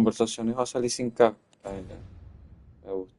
conversaciones va a salir sin K. Ay, ya, me gusta.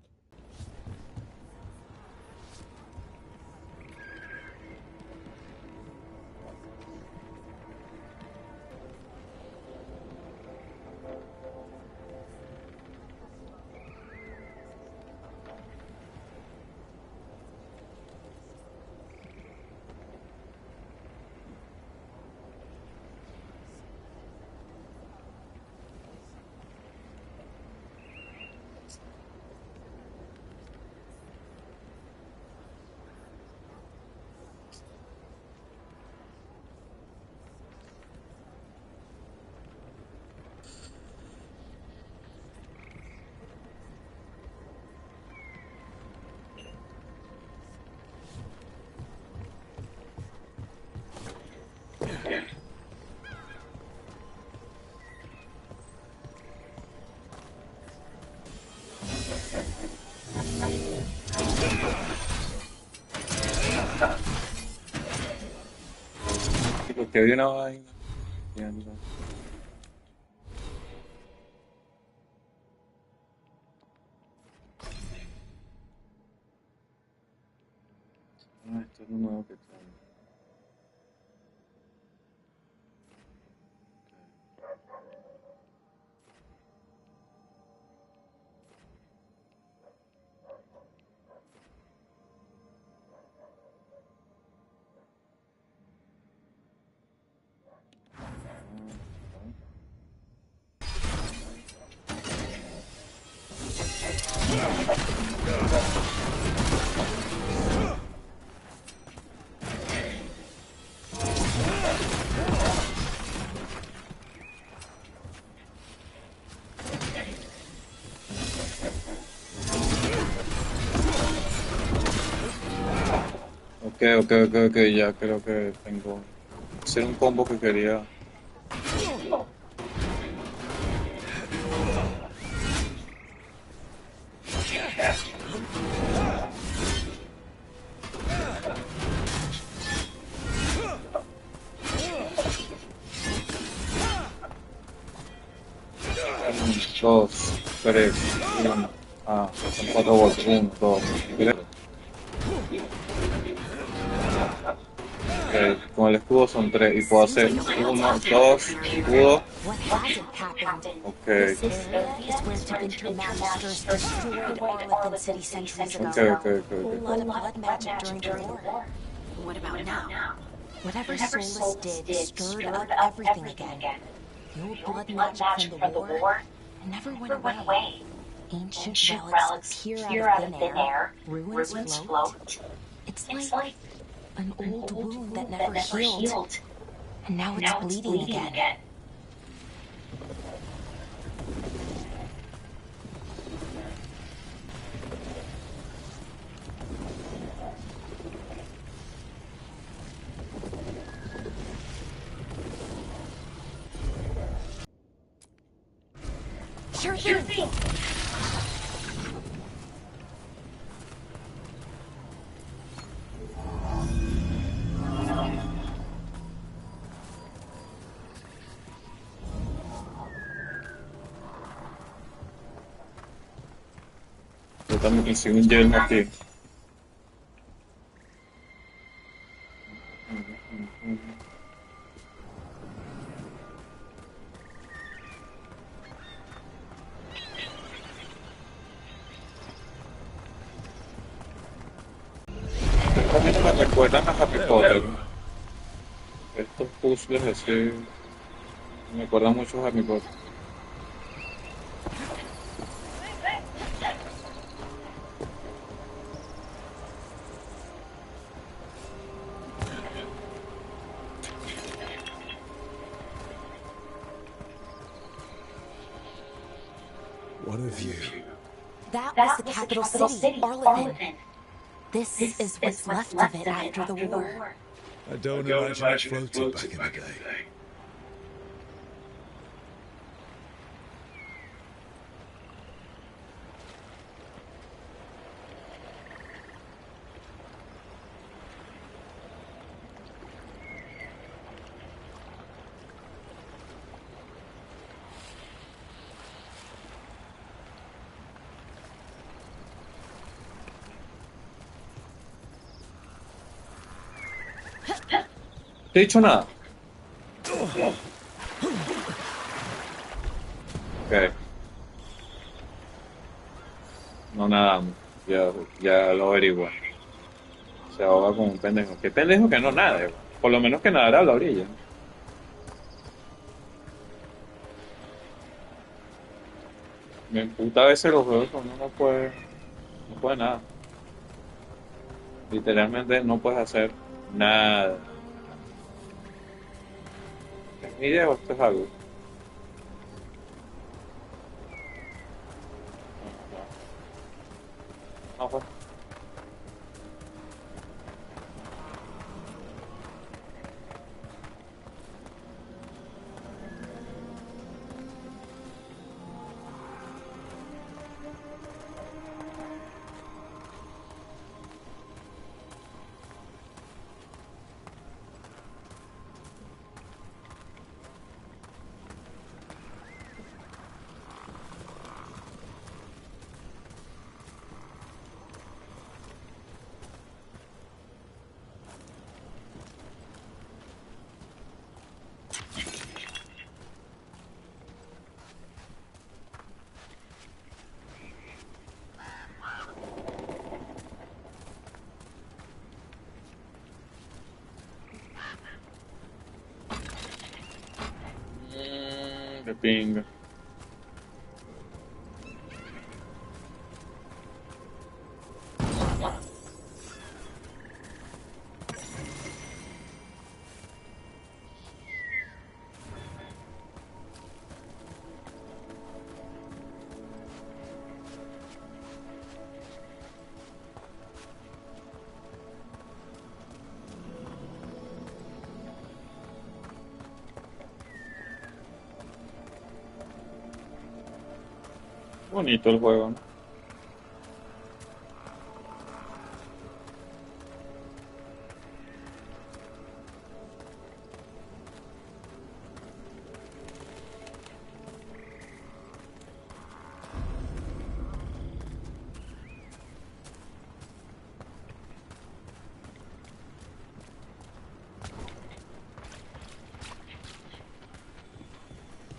Sí, porque había una vaina. Mierda. Ah, esto es lo nuevo que trae. Ok, ya creo que tengo. Hacer un combo que quería. Uno, dos, tres, uno. Ah, son cuatro golpes. Uno, dos, tres. Ok, con el escudo son tres y puedo hacer Seems like a uno, lot's dos, happened here. escudo. What hasn't happened? Ok, This area is where Tippinter Magisters destroyed Arlethan City centuries ok, ago. ok, ok, Whole ok. lot of blood magic during the war. What about now? Whatever Solus did stirred up everything again. The old blood magic from the war never went away. Ancient relics appear out of thin air, ruins float. It's like an old wound that never healed, and now it's bleeding again. Sure thing. Yo también consigo un yelmo aquí. Estos también me recuerdan a Harry Potter. Estos puzzles así me acuerdan mucho a Harry Potter. What a view. That was the capital city, Arlethan. This is what's left of it after the war. I don't imagine it floated back in the day. te he dicho nada. Ok, no nadamos. Ya lo averiguo. Se ahoga como un pendejo. ¿Qué pendejo que no nade, weón? Por lo menos que nadara a la orilla. Me emputa a veces los juegos cuando uno no puede nada. Literalmente no puedes hacer nada. ¿Es mi idea o esto es algo? No, pues. Qué pinga. Bonito el juego, ¿no?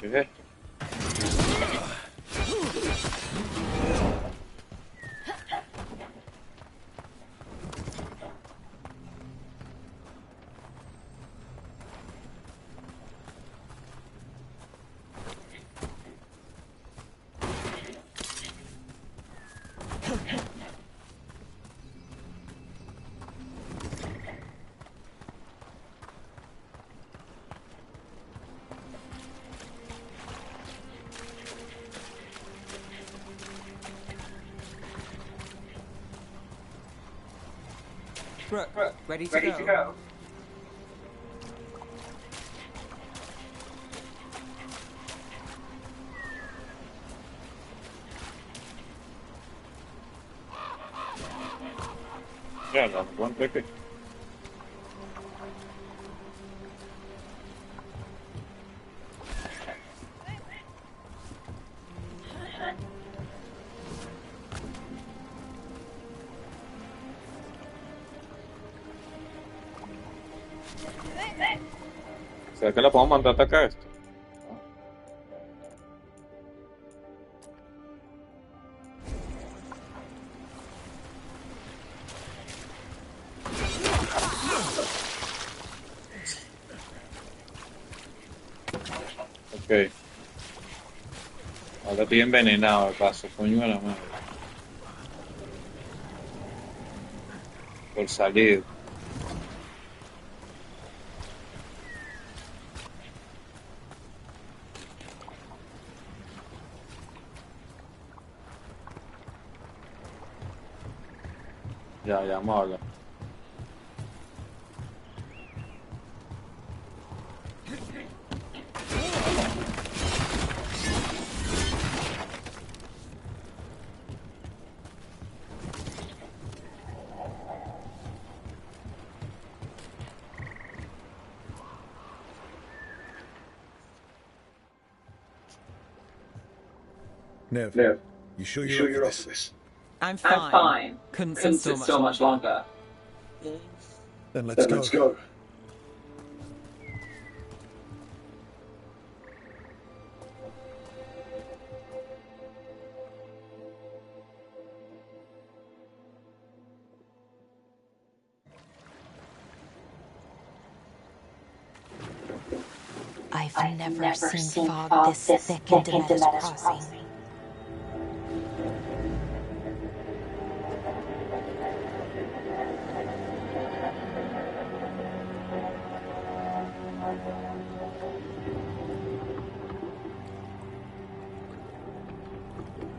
¿Qué es esto? Brooke, ready to go? Ya, no encontré que. ¿Será que la podemos mandar a atacar esto? Ok. Ahora estoy envenenado de paso, coño de la madre. Por salir. Ya vamos a hablar. Nev, Nev, you sure you you're sure up you're for up for this? this? I'm I'm fine. fine. Couldn't Couldn't sit sit so much longer. Then let's Then go. let's go. I've never seen fog this thick into Meadows Crossing.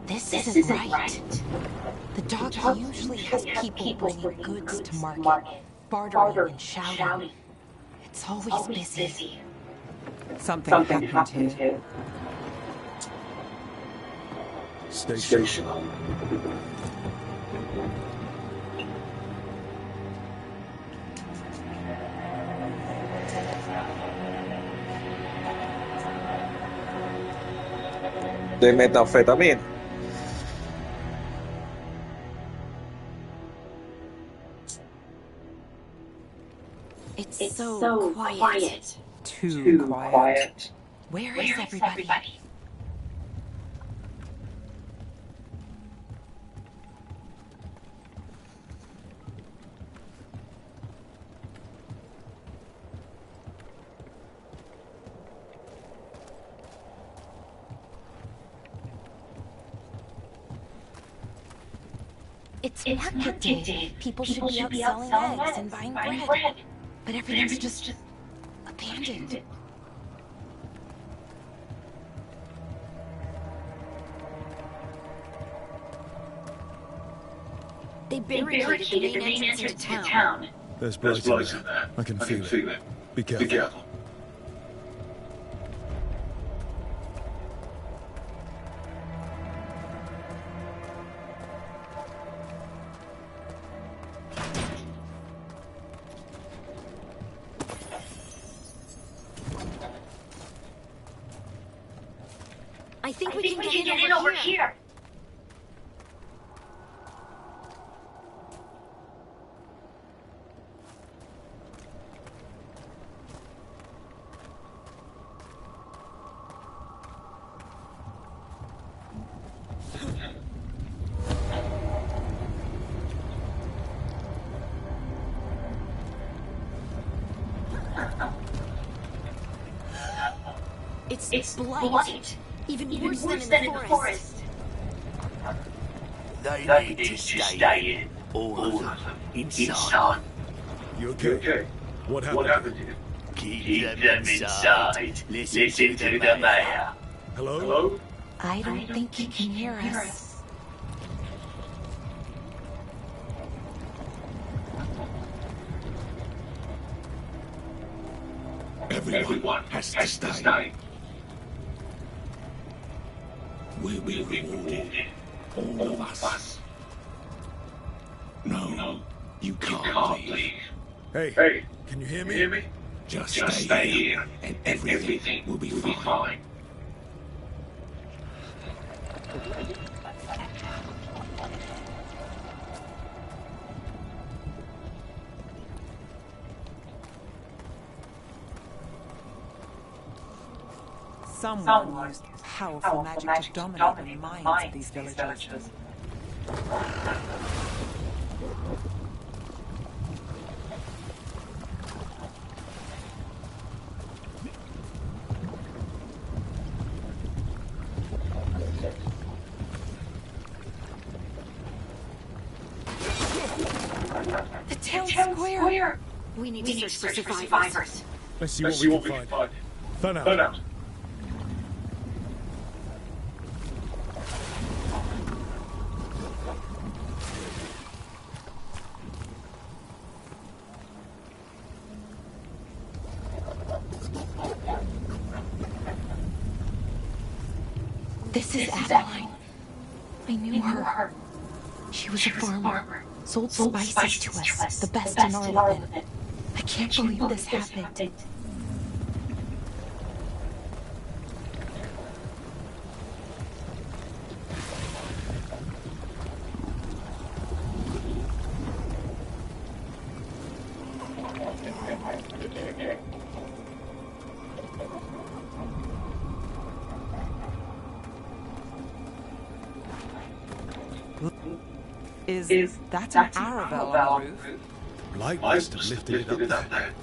This isn't right. The dock usually has people bringing goods to market, bartering and shouting. It's always busy. Something happened here. Station. De metanfetamina. It's so quiet. Too quiet. Where is everybody? It's market day. People should be out selling eggs and buying bread. But everything's just abandoned. They barricaded the main entrance to town. There's blood in there. I can feel it. Be careful. I think we can get in over here. It's blight. Even worse than in the forest. They need to stay in. All of them. Inside. You okay? What happened here? Keep them inside. Listen to the mayor. Hello? I don't think he can hear us. Everyone has to stay. We'll be rewarded. All of us. No, you can't leave. Hey, can you hear me? Just stay here, and everything will be fine. Someone used powerful magic to dominate the minds of these villagers. The town square. We need to search for survivors. Let's see what we can find. Turn out. This is Adeline. I knew her. She was a farmer. Sold spices to us, the best in Arlington. I can't believe this happened. Is that an Aravel on the roof? Light must have lifted it up there.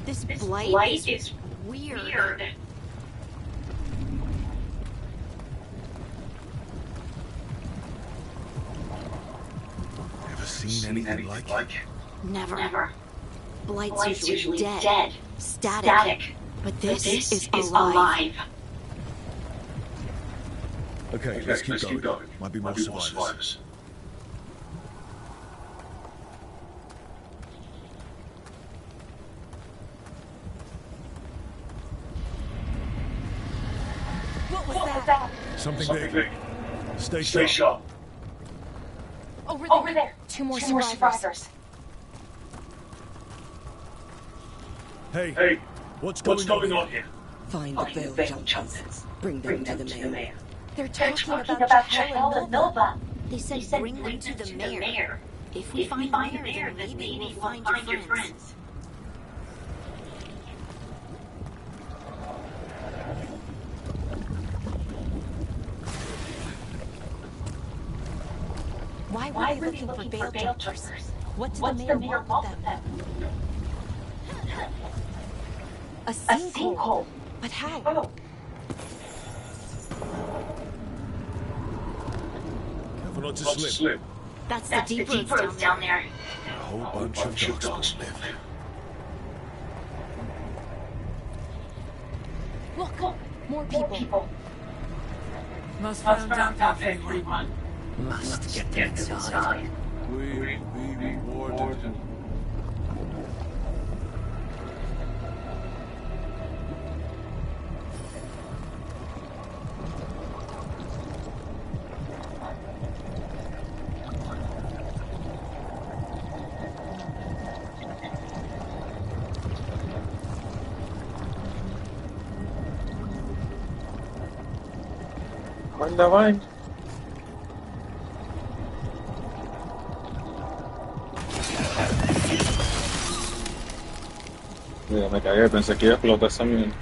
This blight is weird. Ever seen anything like it? Never. Blight's usually dead, static. But this is alive. Okay, let's keep going. Might be more survivors. What was that? Something big. Stay sharp. Over there. Two more survivors. Hey, what's going on here? Find the Veilguard jumpers. Bring them to the mayor. They're talking about Juego and Nova. They said bring them to the mayor. If we find the mayor, then maybe we'll find your friends. Why were they looking for veil jumpers? What's the mayor want with them? A sinkhole. But how? Careful not to slip. That's the deep roads down there. A whole bunch of dogs live. Look, more people. Must round up everyone. Must get them inside. We be rewarded. Давай. Mira, me cagué, pensé que iba a explotar esa mierda.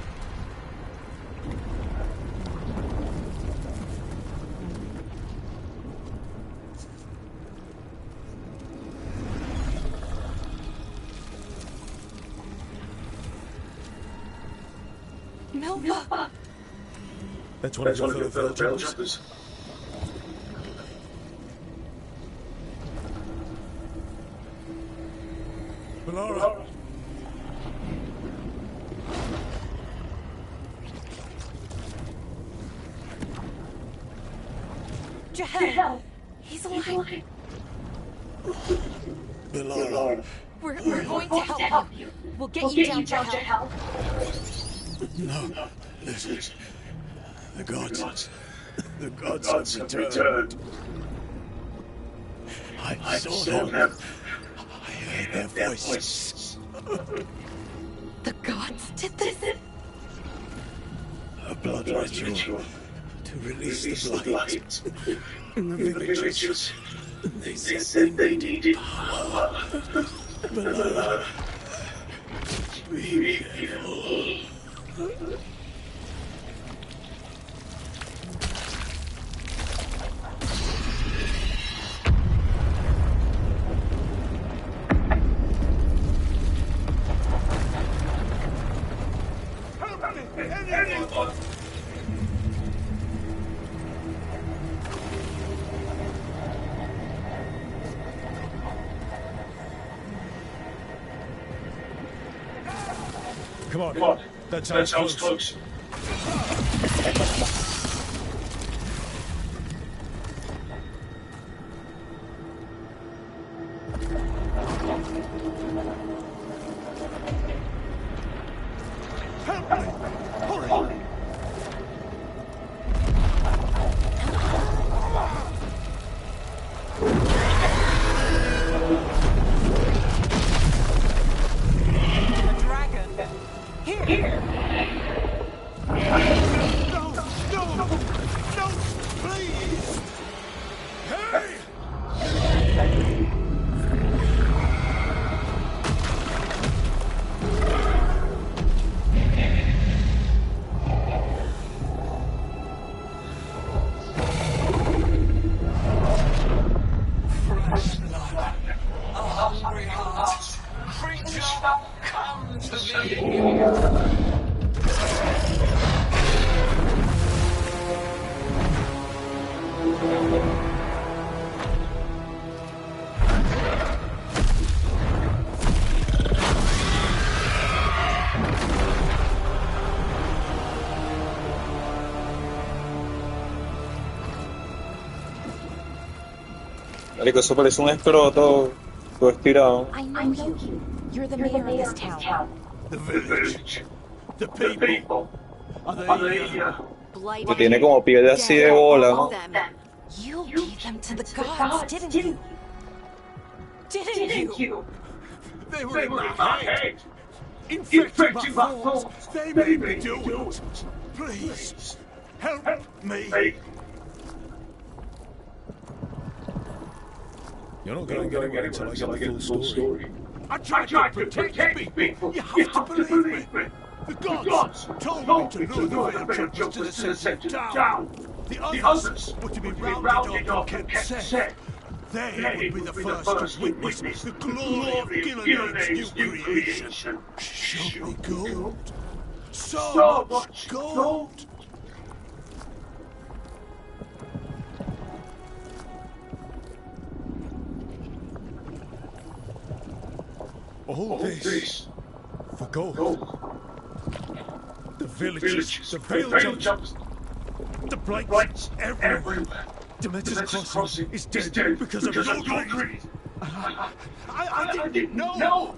Nova. That's one of the veil jumpers. Laura. Jahel. He's alive. Laura. We're going to help you. We'll get you down, Jahel. No, listen. The gods have returned. I saw them. I heard their voices. The gods did this? A blood ritual to release the blight in the villages. They said they needed power. But be careful. Come on. That sounds close. Come to me. Marico, eso parece un escroto, todo estirado. I know you. You're the mayor of this town. The village. The people. Are they, Blight Que tiene como piel así de bola, ¿no? them. You gave them to the gods, didn't you? Didn't you? They were in my head. Infecting my thoughts. They made me do it. Please, help me. You're not going to get it until I get the full story. I tried to protect people. You have to believe me. The gods told me to lure the veil jumpers to the center down. The others were to be rounded up and kept safe. They would be the first to witness the glory of Gillian's new creation. Show me gold. So much gold. All this for gold. The villages, the veil jumps, the blights everywhere. Demeter's crossing is dead because of your greed. I didn't know.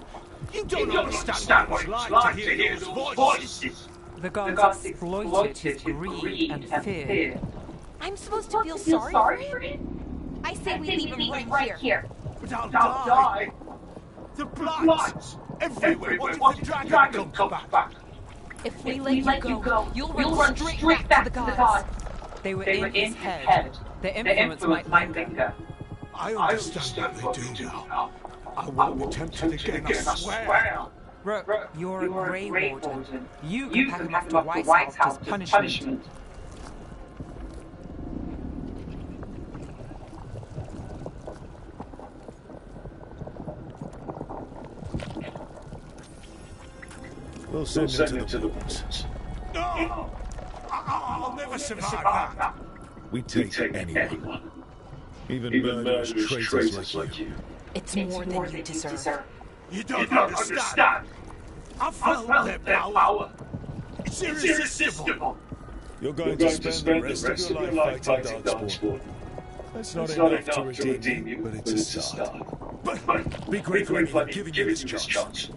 You don't understand what it's like to hear those voices. The gods exploited his greed and fear. I'm supposed to feel sorry for him? I say we leave him right here. But I'll die. The blights everywhere. What if the dragon comes back? If we let you go, you'll run straight back to the gods. They were in his head. Their influence might linger. I understand what they do now. I won't be tempted again, I swear. Rook, you're a Grey Warden. You can pack him off to White House as punishment. We'll send him to the woods. No! I'll never survive that. We take anyone. Even murderous traitors like you. It's more than you deserve. You don't understand. I felt their power. It's irresistible. You're going to spend the rest of your life fighting Darkspawn. That's not enough to redeem you, but it's a start. But Be grateful I'm giving you this chance.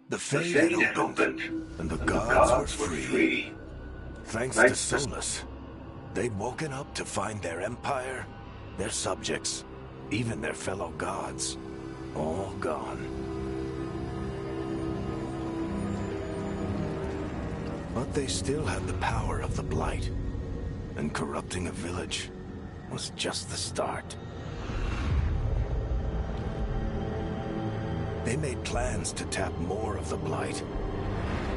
The fate had opened, and the gods were free. Thanks to Solus, they'd woken up to find their empire, their subjects, even their fellow gods, all gone. But they still had the power of the Blight, and corrupting a village was just the start. They made plans to tap more of the Blight,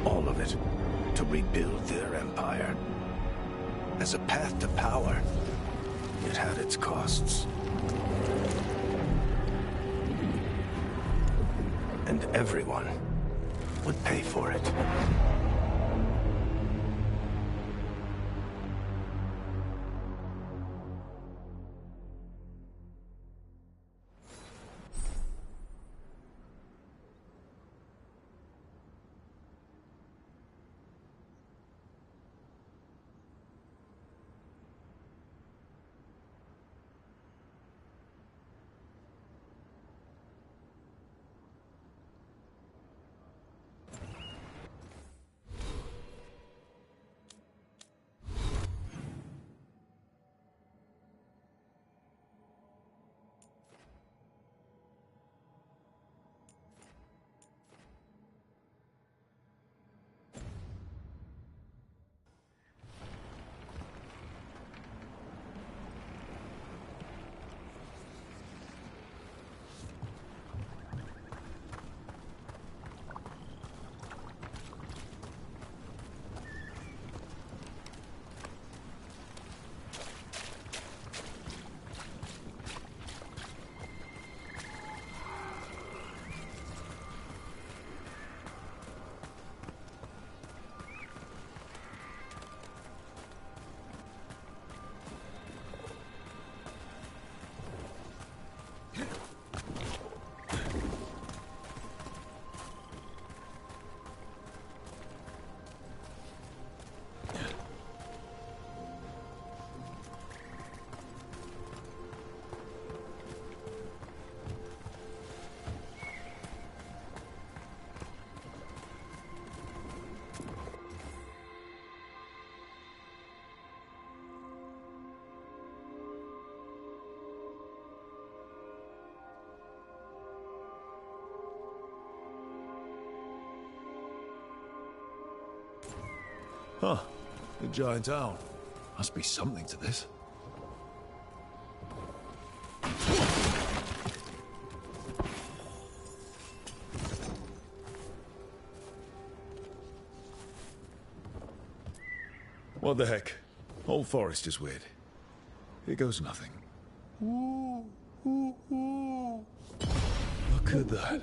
all of it, to rebuild their empire. As a path to power, it had its costs. And everyone would pay for it. Huh. A giant owl. Must be something to this. What the heck? Whole forest is weird. Here goes nothing. Ooh, ooh, ooh. Look at that.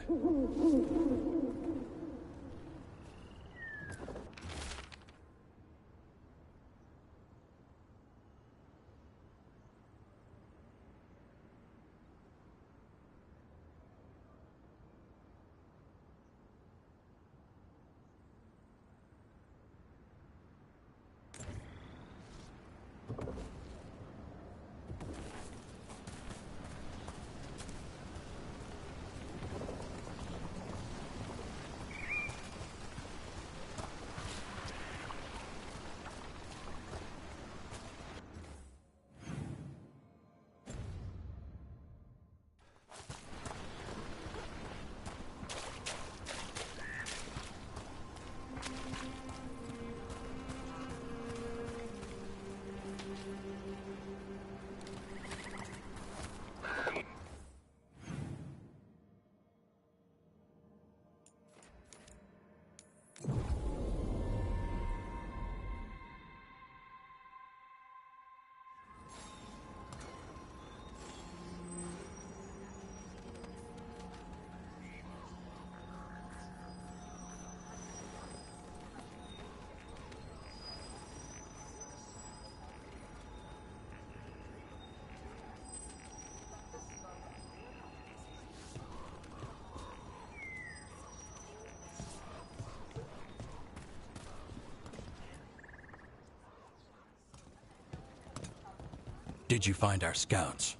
Did you find our scouts?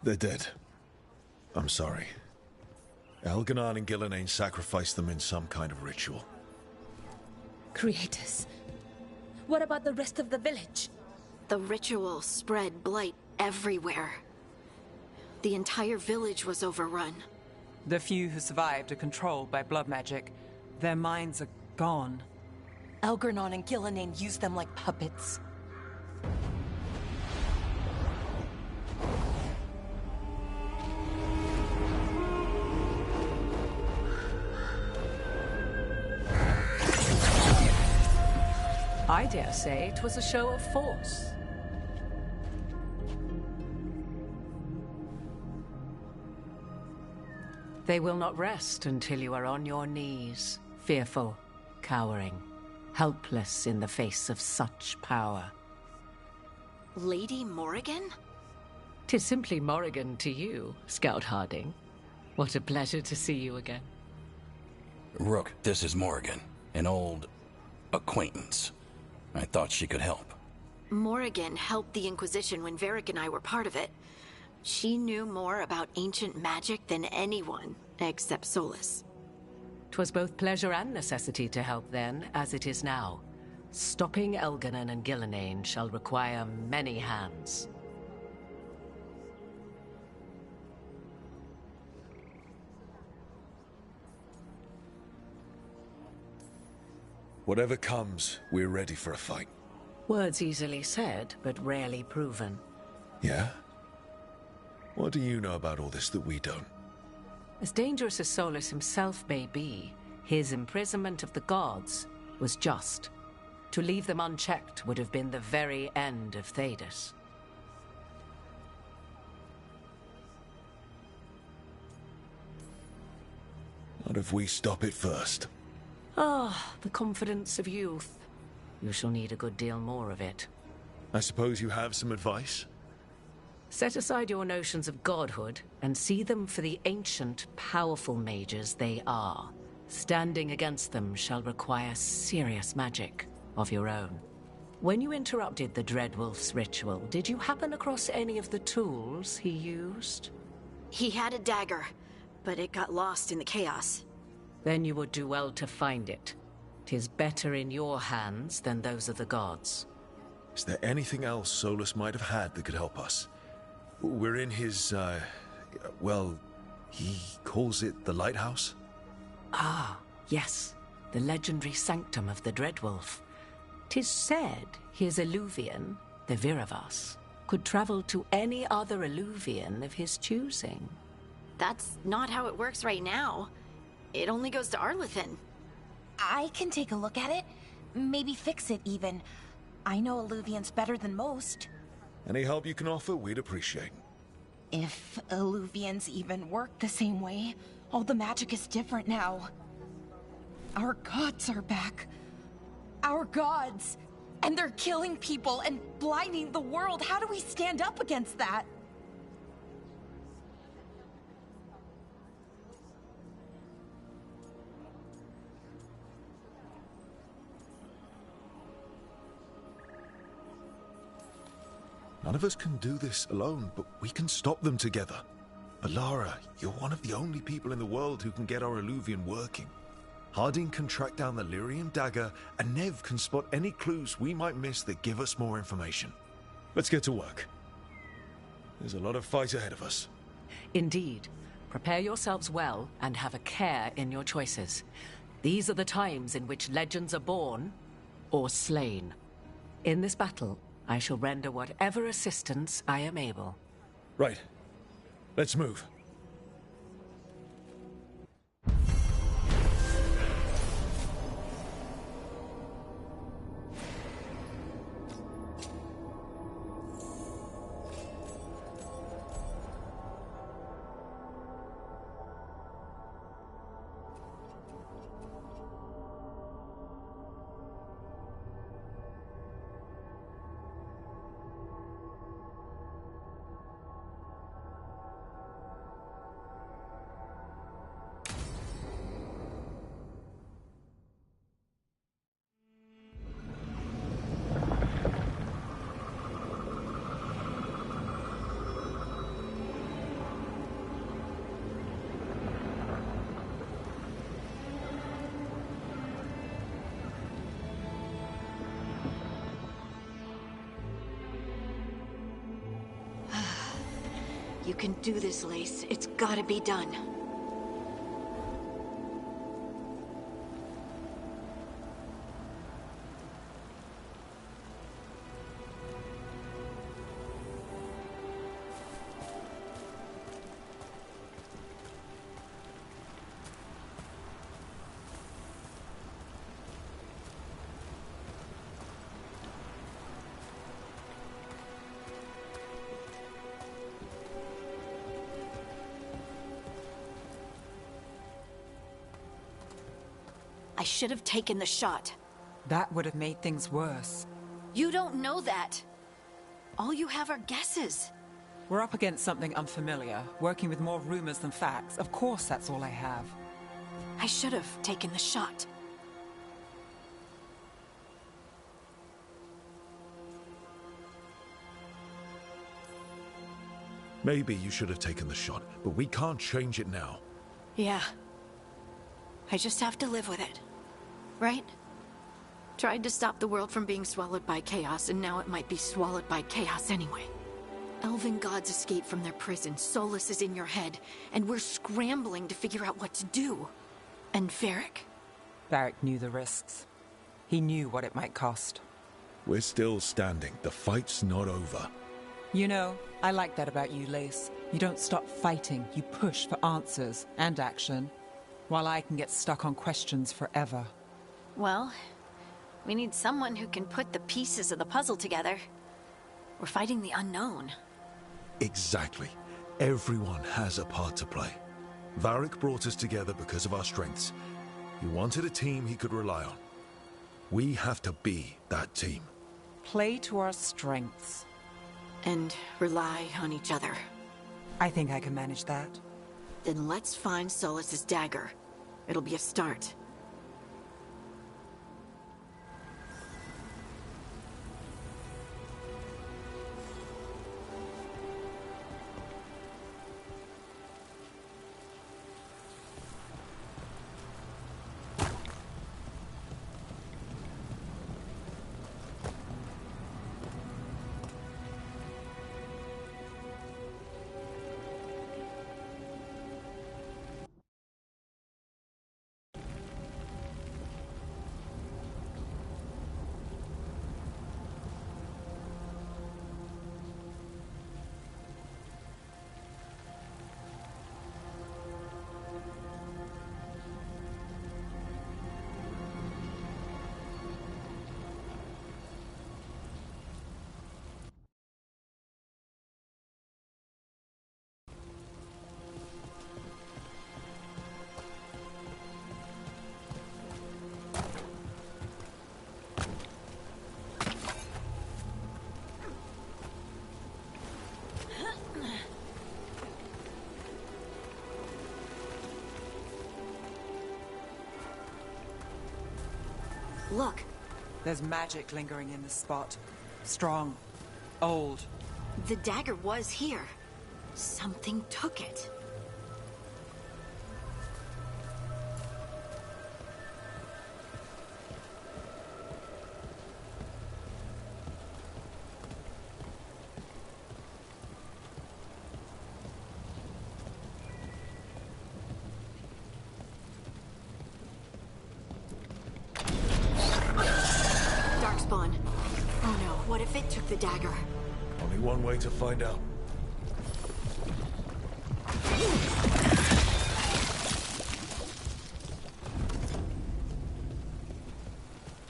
They're dead. I'm sorry. Elganon and Gillenane sacrificed them in some kind of ritual. Creators. What about the rest of the village? The ritual spread blight everywhere. The entire village was overrun. The few who survived are controlled by blood magic. Their minds are gone. Elgarnon and Gillenane used them like puppets. I dare say it was a show of force. They will not rest until you are on your knees, fearful, cowering, helpless in the face of such power. Lady Morrigan? 'Tis simply Morrigan to you, Scout Harding. What a pleasure to see you again. Rook, this is Morrigan, an old acquaintance. I thought she could help. Morrigan helped the Inquisition when Varric and I were part of it. She knew more about ancient magic than anyone, except Solus. 'Twas both pleasure and necessity to help then, as it is now. Stopping Elganon and Gillenane shall require many hands. Whatever comes, we're ready for a fight. Words easily said, but rarely proven. Yeah? What do you know about all this that we don't? As dangerous as Solus himself may be, his imprisonment of the gods was just. To leave them unchecked would have been the very end of Thedas. Not if we stop it first. Ah, the confidence of youth. You shall need a good deal more of it. I suppose you have some advice? Set aside your notions of godhood and see them for the ancient, powerful mages they are. Standing against them shall require serious magic of your own. When you interrupted the Dreadwolf's ritual, did you happen across any of the tools he used? He had a dagger, but it got lost in the chaos. Then you would do well to find it. 'Tis better in your hands than those of the gods. Is there anything else Solus might have had that could help us? We're in his, well, he calls it the lighthouse? Ah, yes. The legendary sanctum of the Dreadwolf. 'Tis said his Illuvian, the Viravas, could travel to any other Illuvian of his choosing. That's not how it works right now. It only goes to Arlethan. I can take a look at it. Maybe fix it, even. I know Illuvians better than most. Any help you can offer, we'd appreciate. If Illuvians even work the same way, all the magic is different now. Our gods are back. Our gods! And they're killing people and blinding the world. How do we stand up against that? None of us can do this alone, but we can stop them together. Alara, you're one of the only people in the world who can get our Illuvian working. Harding can track down the Lyrian dagger, and Nev can spot any clues we might miss that give us more information. Let's get to work. There's a lot of fight ahead of us. Indeed. Prepare yourselves well and have a care in your choices. These are the times in which legends are born or slain. In this battle, I shall render whatever assistance I am able. Right. Let's move. You can do this, Lace. It's gotta be done. I should have taken the shot. That would have made things worse. You don't know that. All you have are guesses. We're up against something unfamiliar, working with more rumors than facts. Of course that's all I have. I should have taken the shot. Maybe you should have taken the shot, but we can't change it now. Yeah. I just have to live with it. Right? Tried to stop the world from being swallowed by chaos, and now it might be swallowed by chaos anyway. Elven gods escaped from their prison, Solus is in your head, and we're scrambling to figure out what to do. And Varric? Varric knew the risks. He knew what it might cost. We're still standing. The fight's not over. You know, I like that about you, Lace. You don't stop fighting, you push for answers and action, while I can get stuck on questions forever. Well, we need someone who can put the pieces of the puzzle together. We're fighting the unknown. Exactly. Everyone has a part to play. Varric brought us together because of our strengths. He wanted a team he could rely on. We have to be that team. Play to our strengths. And rely on each other. I think I can manage that. Then let's find Solus's dagger. It'll be a start. Look. There's magic lingering in this spot. Strong. Old. The dagger was here. Something took it. Darkspawn. Oh no, what if it took the dagger? Only one way to find out.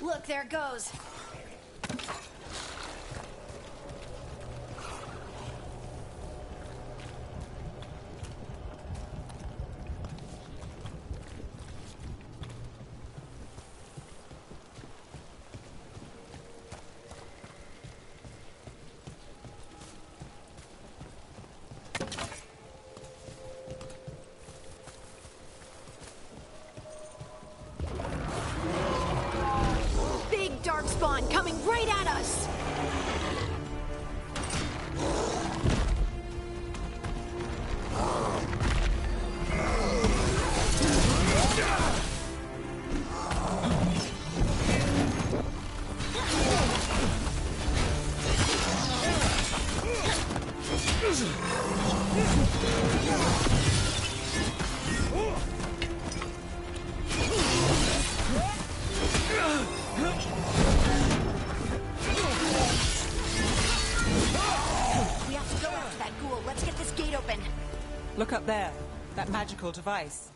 Look, there it goes. Darkspawn coming right at us! Look up there. That magical device.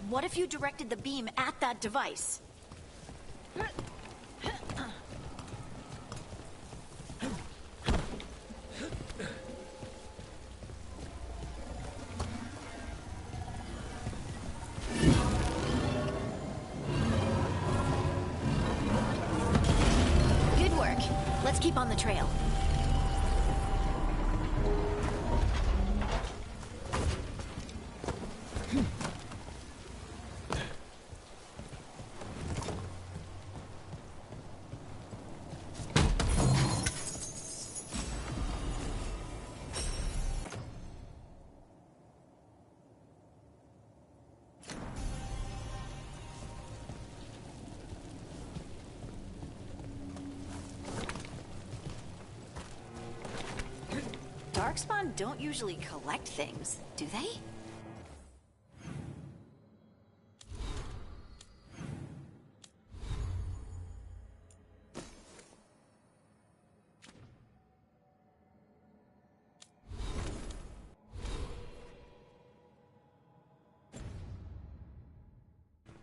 What if you directed the beam at that device? keep on the trail. Darkspawn don't usually collect things, do they?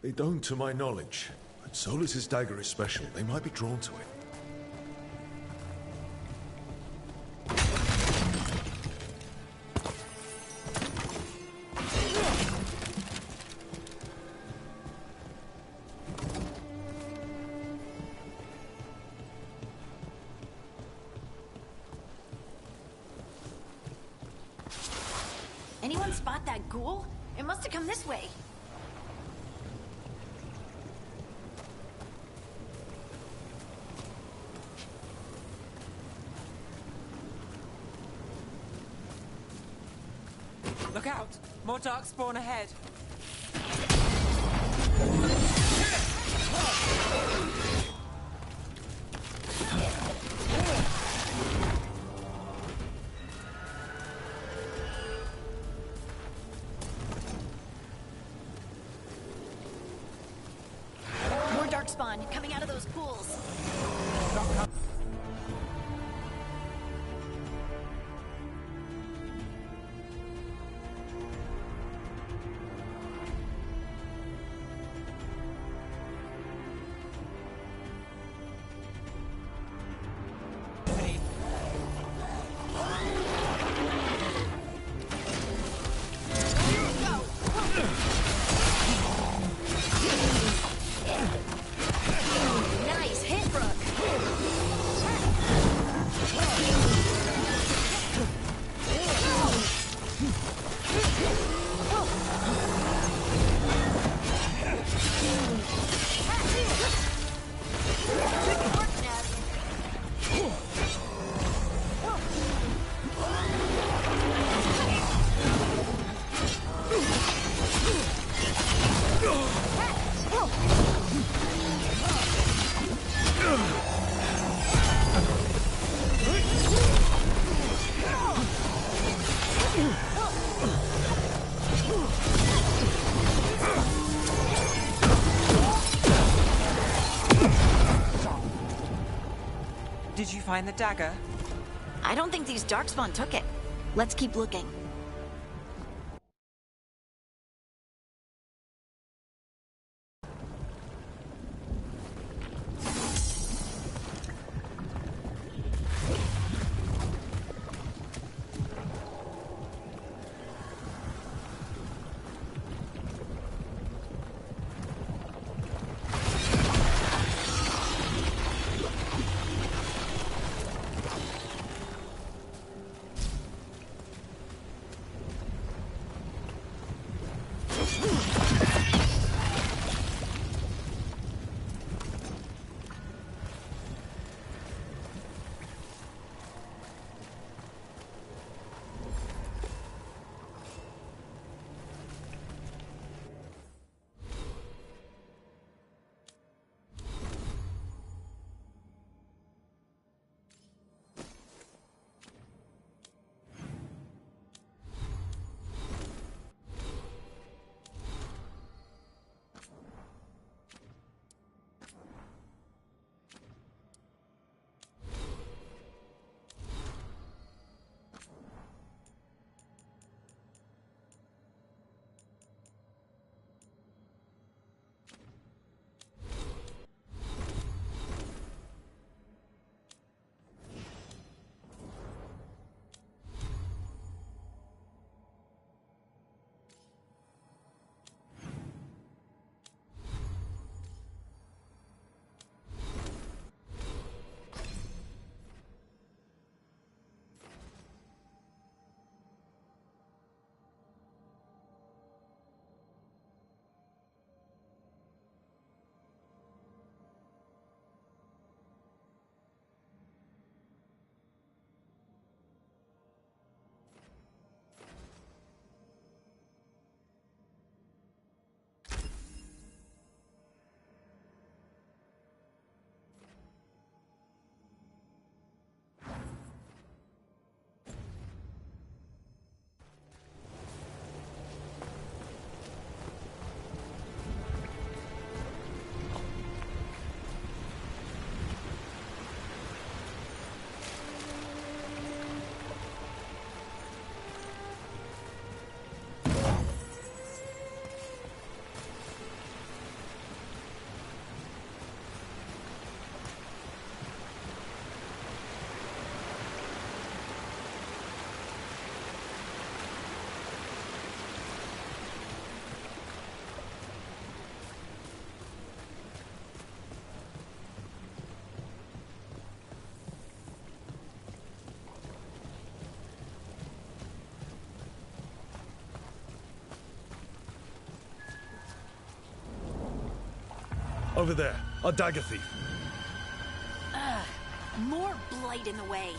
They don't, to my knowledge. But Solus's dagger is special. They might be drawn to it. Anyone spot that ghoul? It must have come this way. Look out! More darkspawn ahead. More darkspawn coming out of those pools. Nice hit, Rook. Did you find the dagger? I don't think these darkspawn took it. Let's keep looking. Over there, our dagger thief. More blight in the way.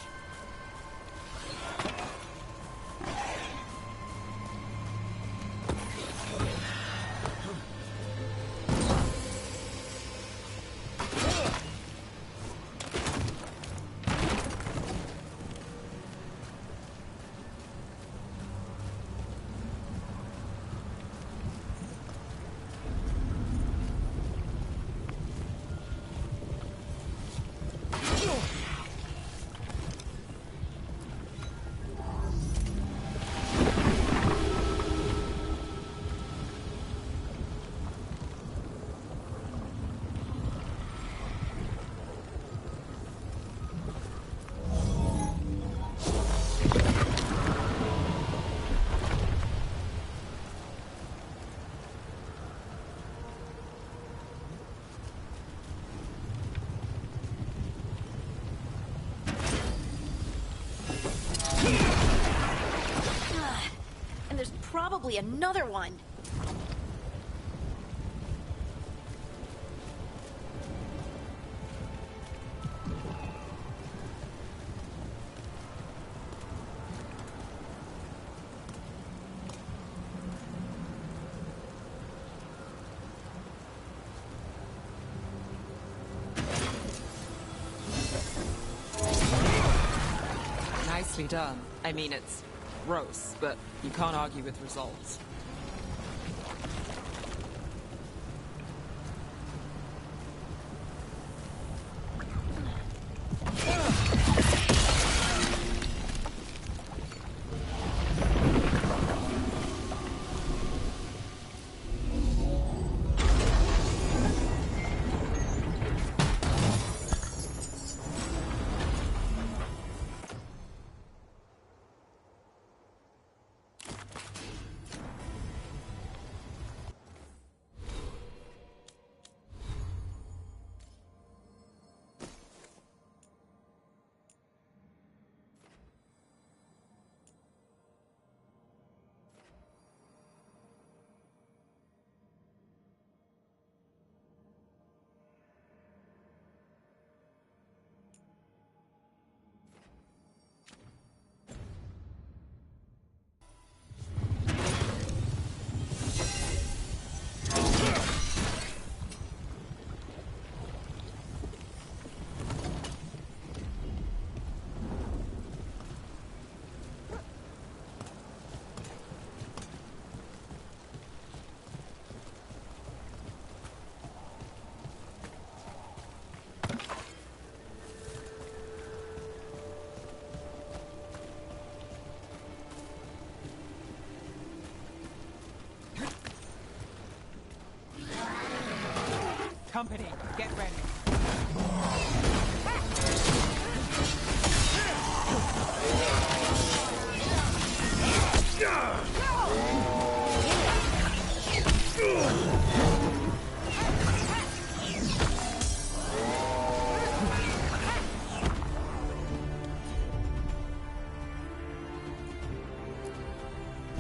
And there's probably another one. Nicely done. I mean, it's gross, but you can't argue with results. Company, get ready.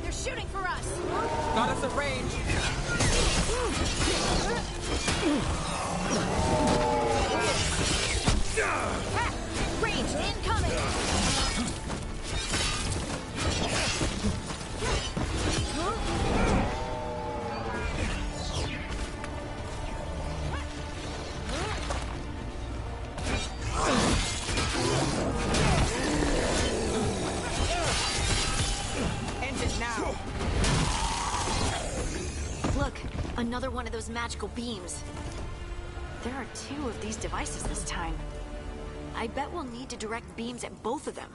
They're shooting for us. Got us at range. Range incoming. End it now. Look, another one of those magical beams. There are 2 of these devices this time. I bet we'll need to direct beams at both of them.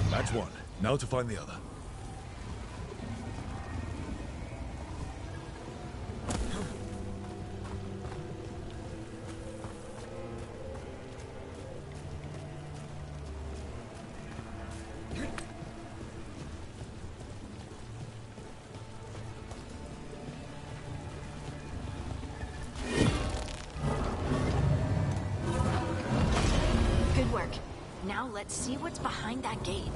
That's one. Now to find the other. Good work. Now let's see what's behind that gate.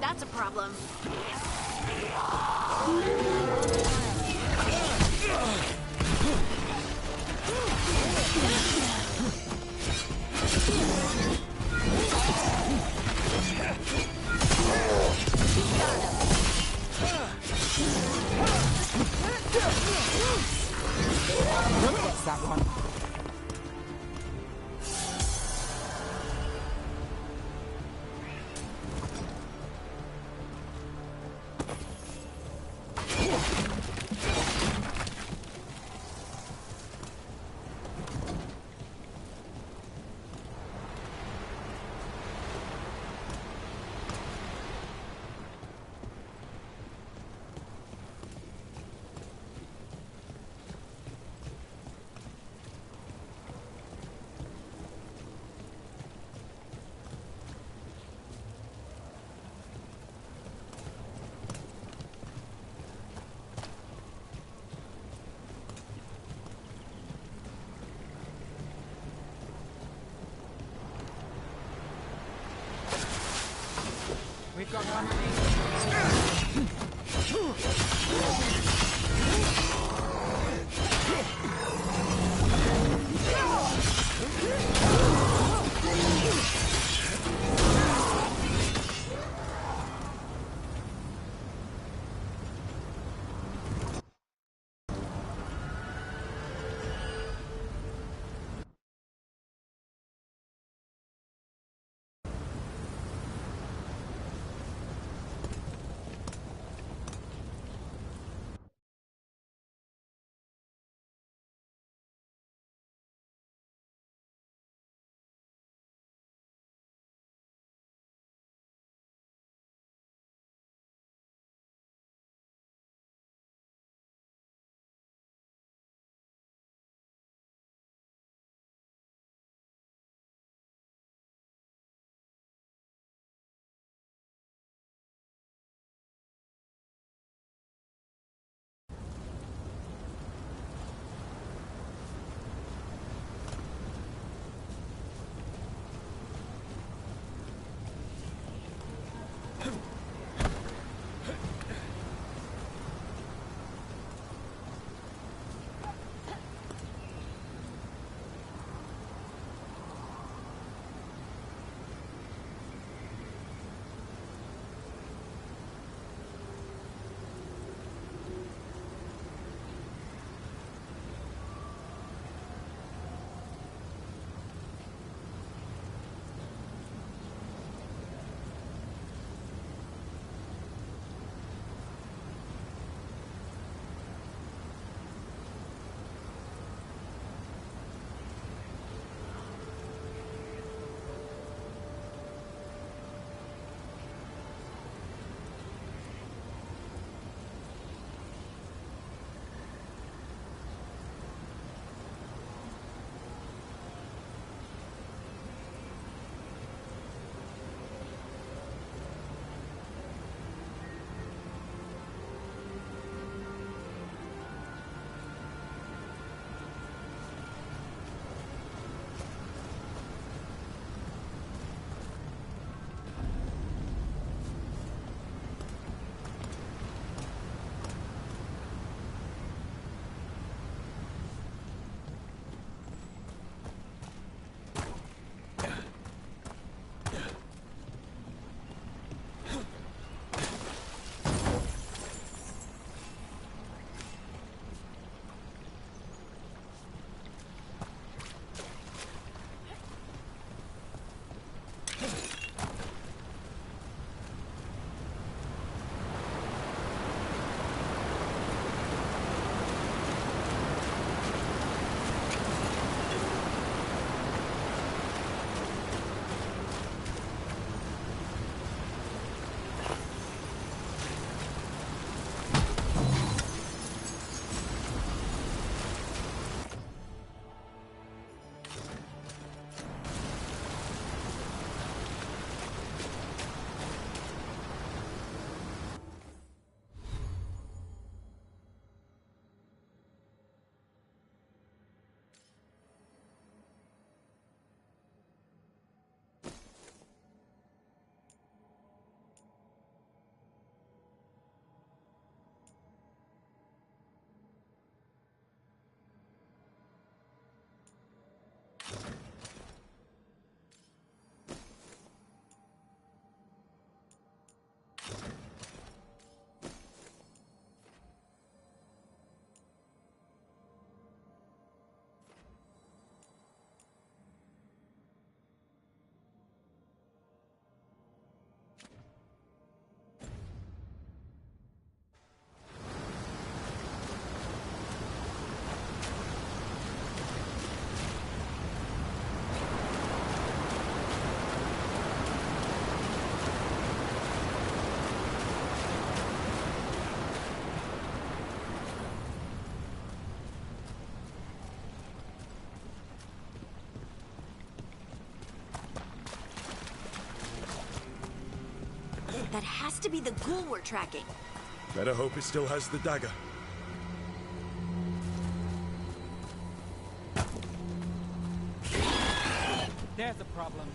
That's a problem. What's that one? That has to be the ghoul we're tracking. Better hope it still has the dagger. There's a problem.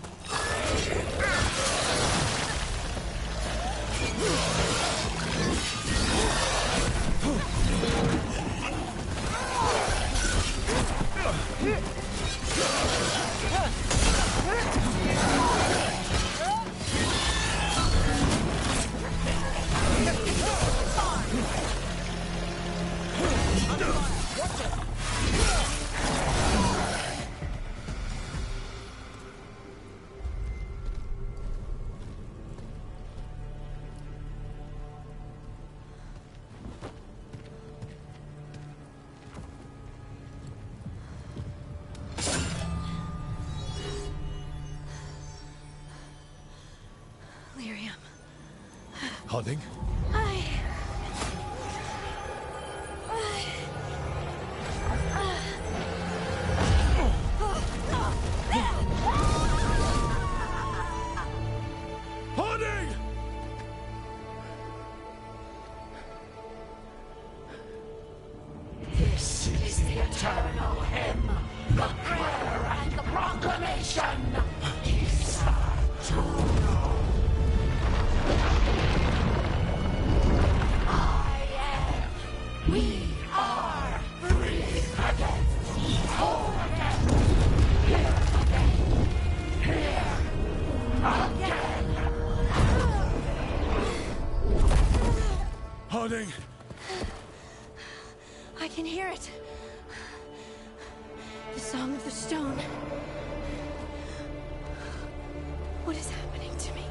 Harding? Harding! This is the eternal hymn, the prayer and the proclamation. Isa Juno. We are free again. Whole again. Here again. Here again. Harding! I can hear it. The Song of the Stone. What is happening to me?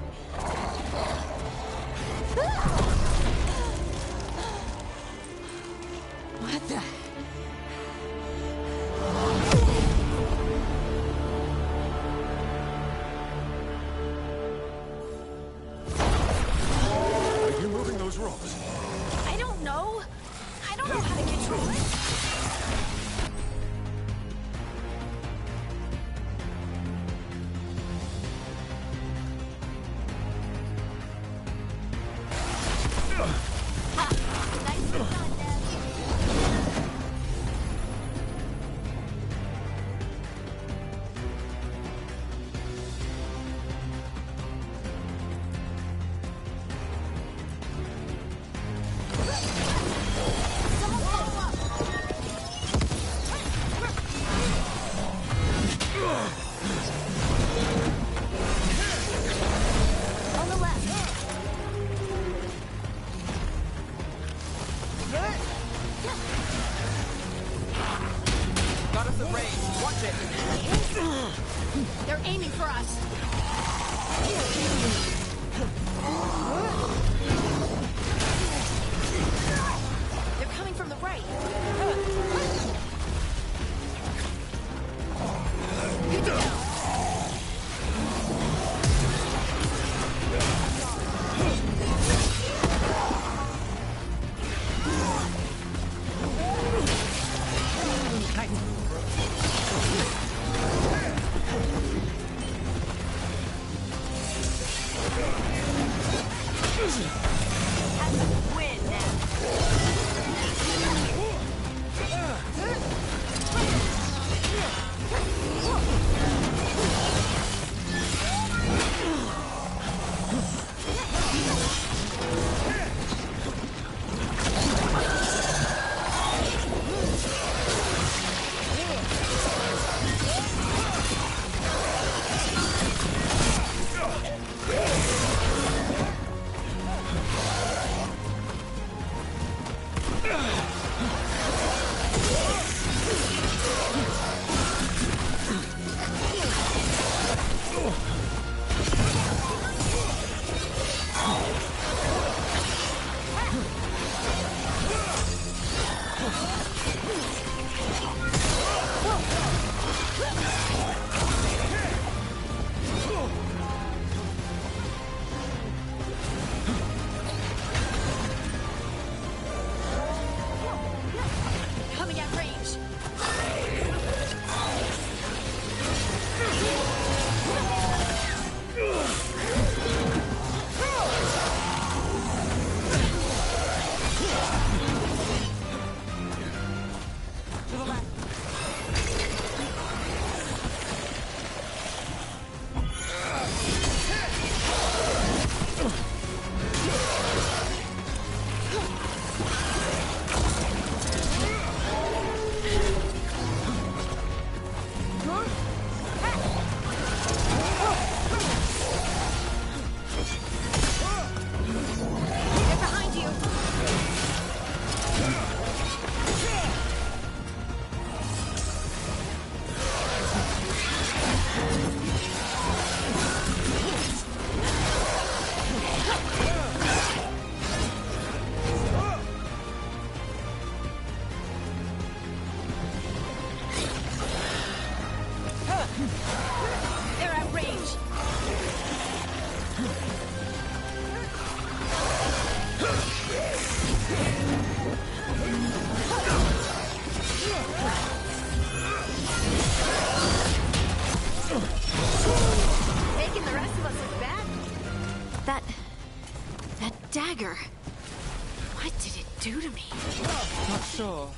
What the? Are you moving those rocks? I don't know. I don't know how to control it. Got us a range. Watch it. They're aiming for us. They're coming from the right. dagger. What did it do to me? Not sure,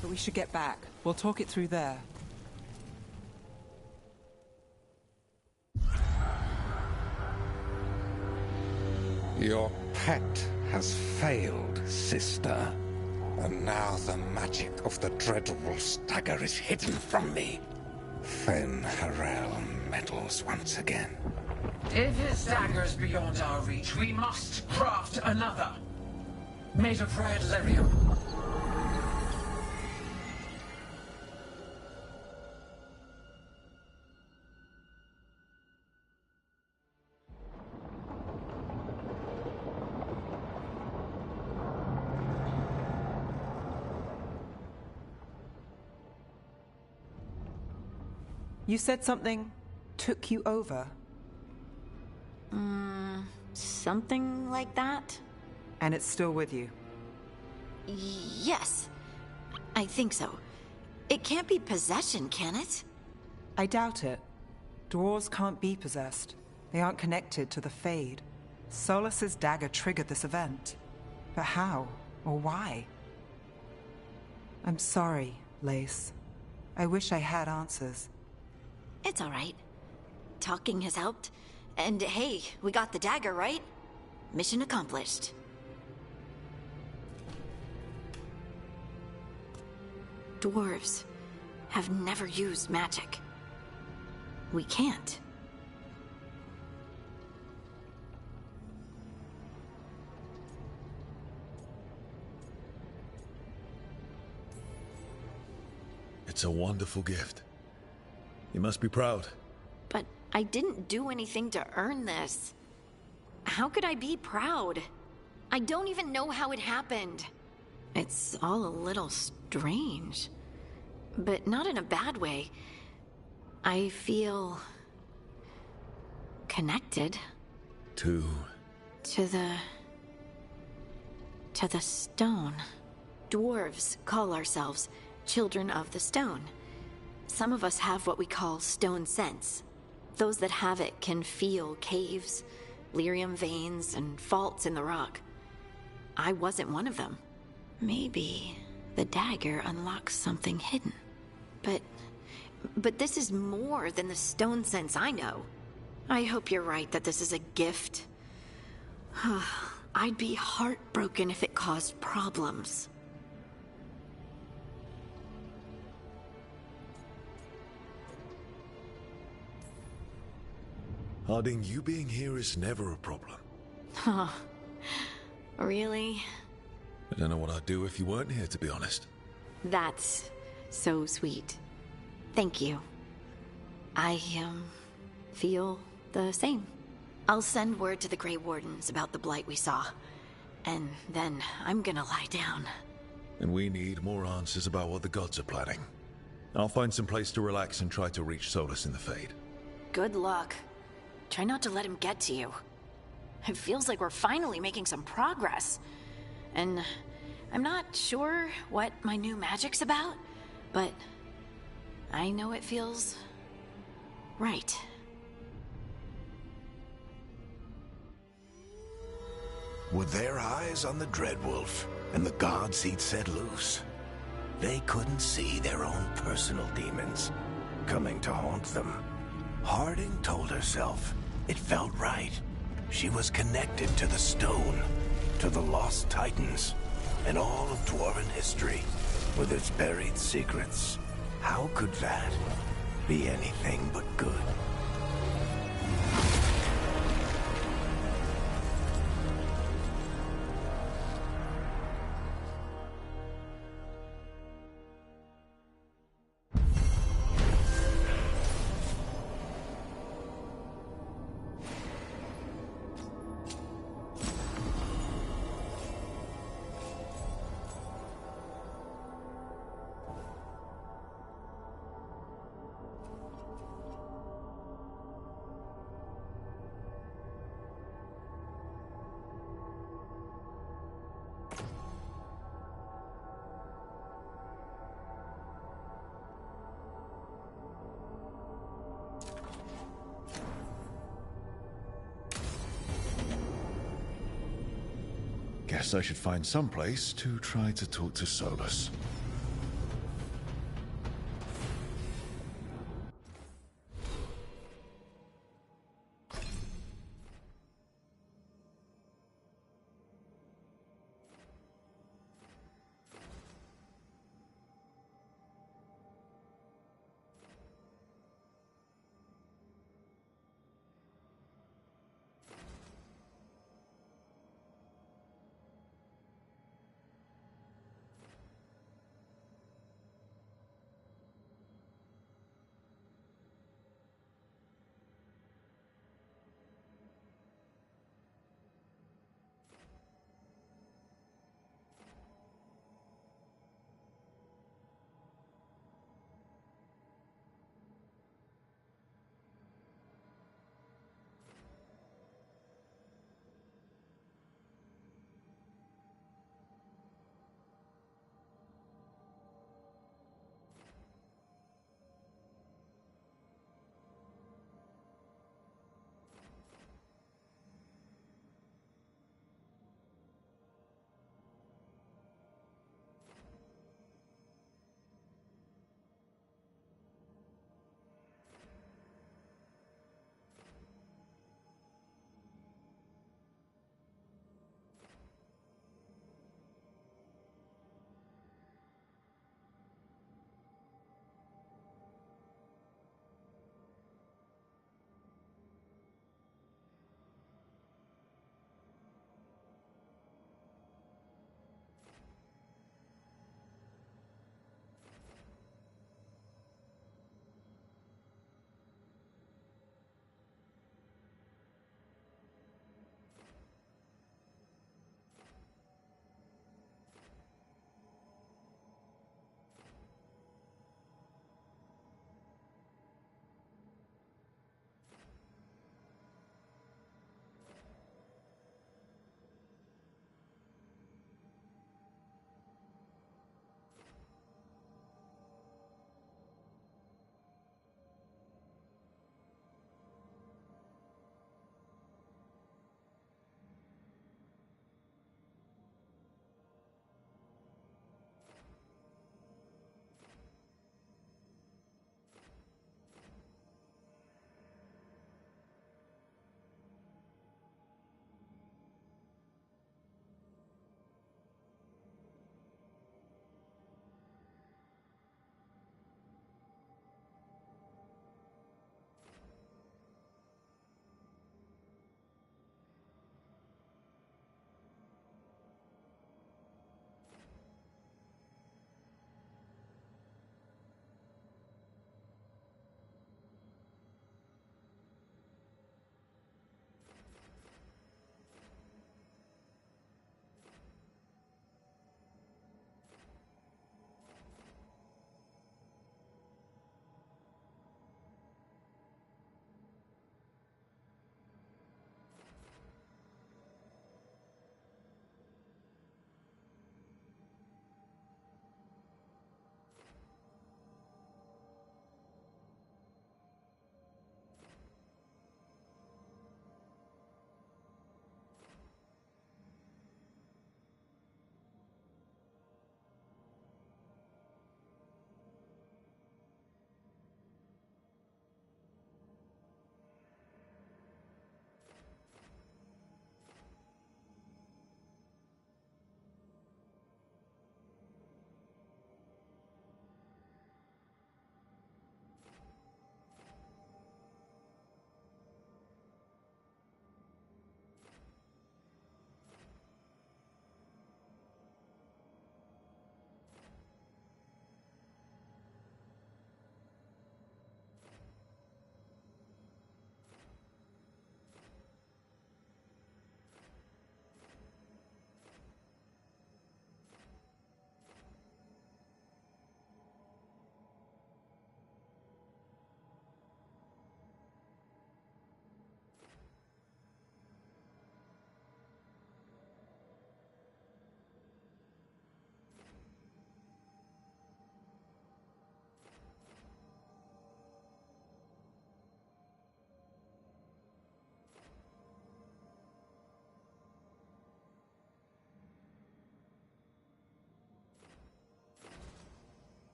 but we should get back. We'll talk it through there. Your pet has failed, sister. And now the magic of the Dreadwolf's dagger is hidden from me. Fen Harel meddles once again. If his dagger's beyond our reach, we must craft another. Made of red lyrium. You said something took you over? Something like that? And it's still with you? Yes. I think so. It can't be possession, can it? I doubt it. Dwarves can't be possessed. They aren't connected to the Fade. Solus's dagger triggered this event. But how? Or why? I'm sorry, Lace. I wish I had answers. It's all right. Talking has helped. And hey, we got the dagger, right? Mission accomplished. Dwarves have never used magic. We can't. It's a wonderful gift. You must be proud. But I didn't do anything to earn this. How could I be proud? I don't even know how it happened. It's all a little strange. But not in a bad way. I feel... connected. To the stone. Dwarves call ourselves children of the stone. Some of us have what we call stone sense. Those that have it can feel caves, lyrium veins, and faults in the rock. I wasn't one of them. Maybe the dagger unlocks something hidden. But this is more than the stone sense I know. I hope you're right that this is a gift. I'd be heartbroken if it caused problems. Harding, you being here is never a problem. Huh. Really? I don't know what I'd do if you weren't here, to be honest. That's so sweet. Thank you. I, feel the same. I'll send word to the Grey Wardens about the blight we saw. And then I'm gonna lie down. And we need more answers about what the gods are planning. I'll find some place to relax and try to reach Solus in the Fade. Good luck. Try not to let him get to you. It feels like we're finally making some progress. And I'm not sure what my new magic's about, but I know it feels right. Were their eyes on the Dreadwolf and the gods he'd set loose? They couldn't see their own personal demons coming to haunt them. Harding told herself it felt right. She was connected to the stone, to the lost titans, and all of Dwarven history, with its buried secrets. How could that be anything but good? Guess I should find some place to try to talk to Solus.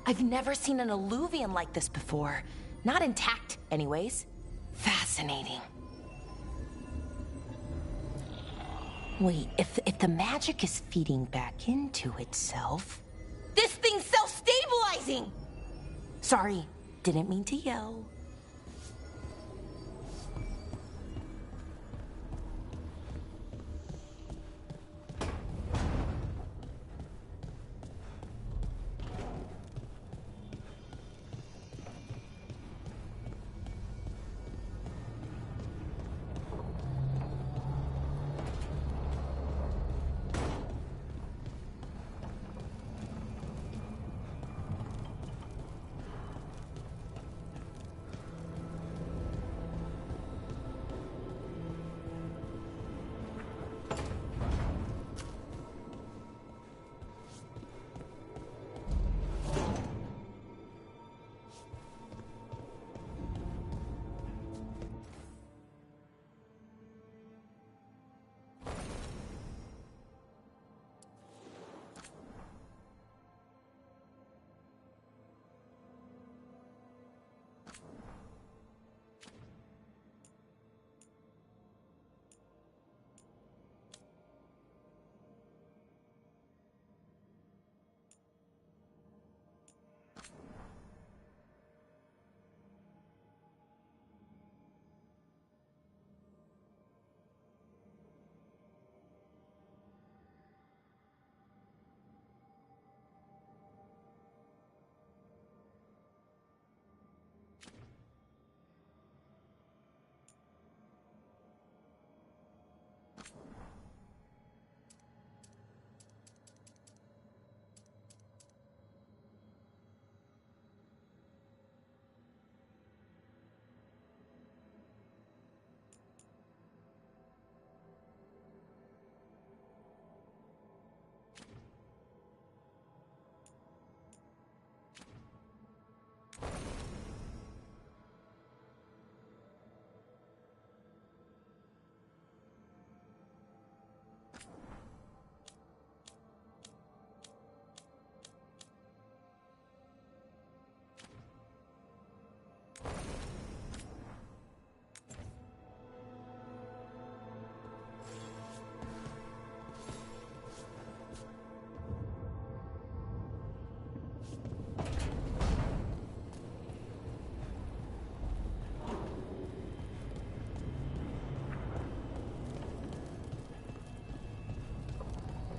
I've never seen an Illuvian like this before. Not intact, anyways. Fascinating. Wait, if the magic is feeding back into itself... This thing's self-stabilizing! Sorry, didn't mean to yell.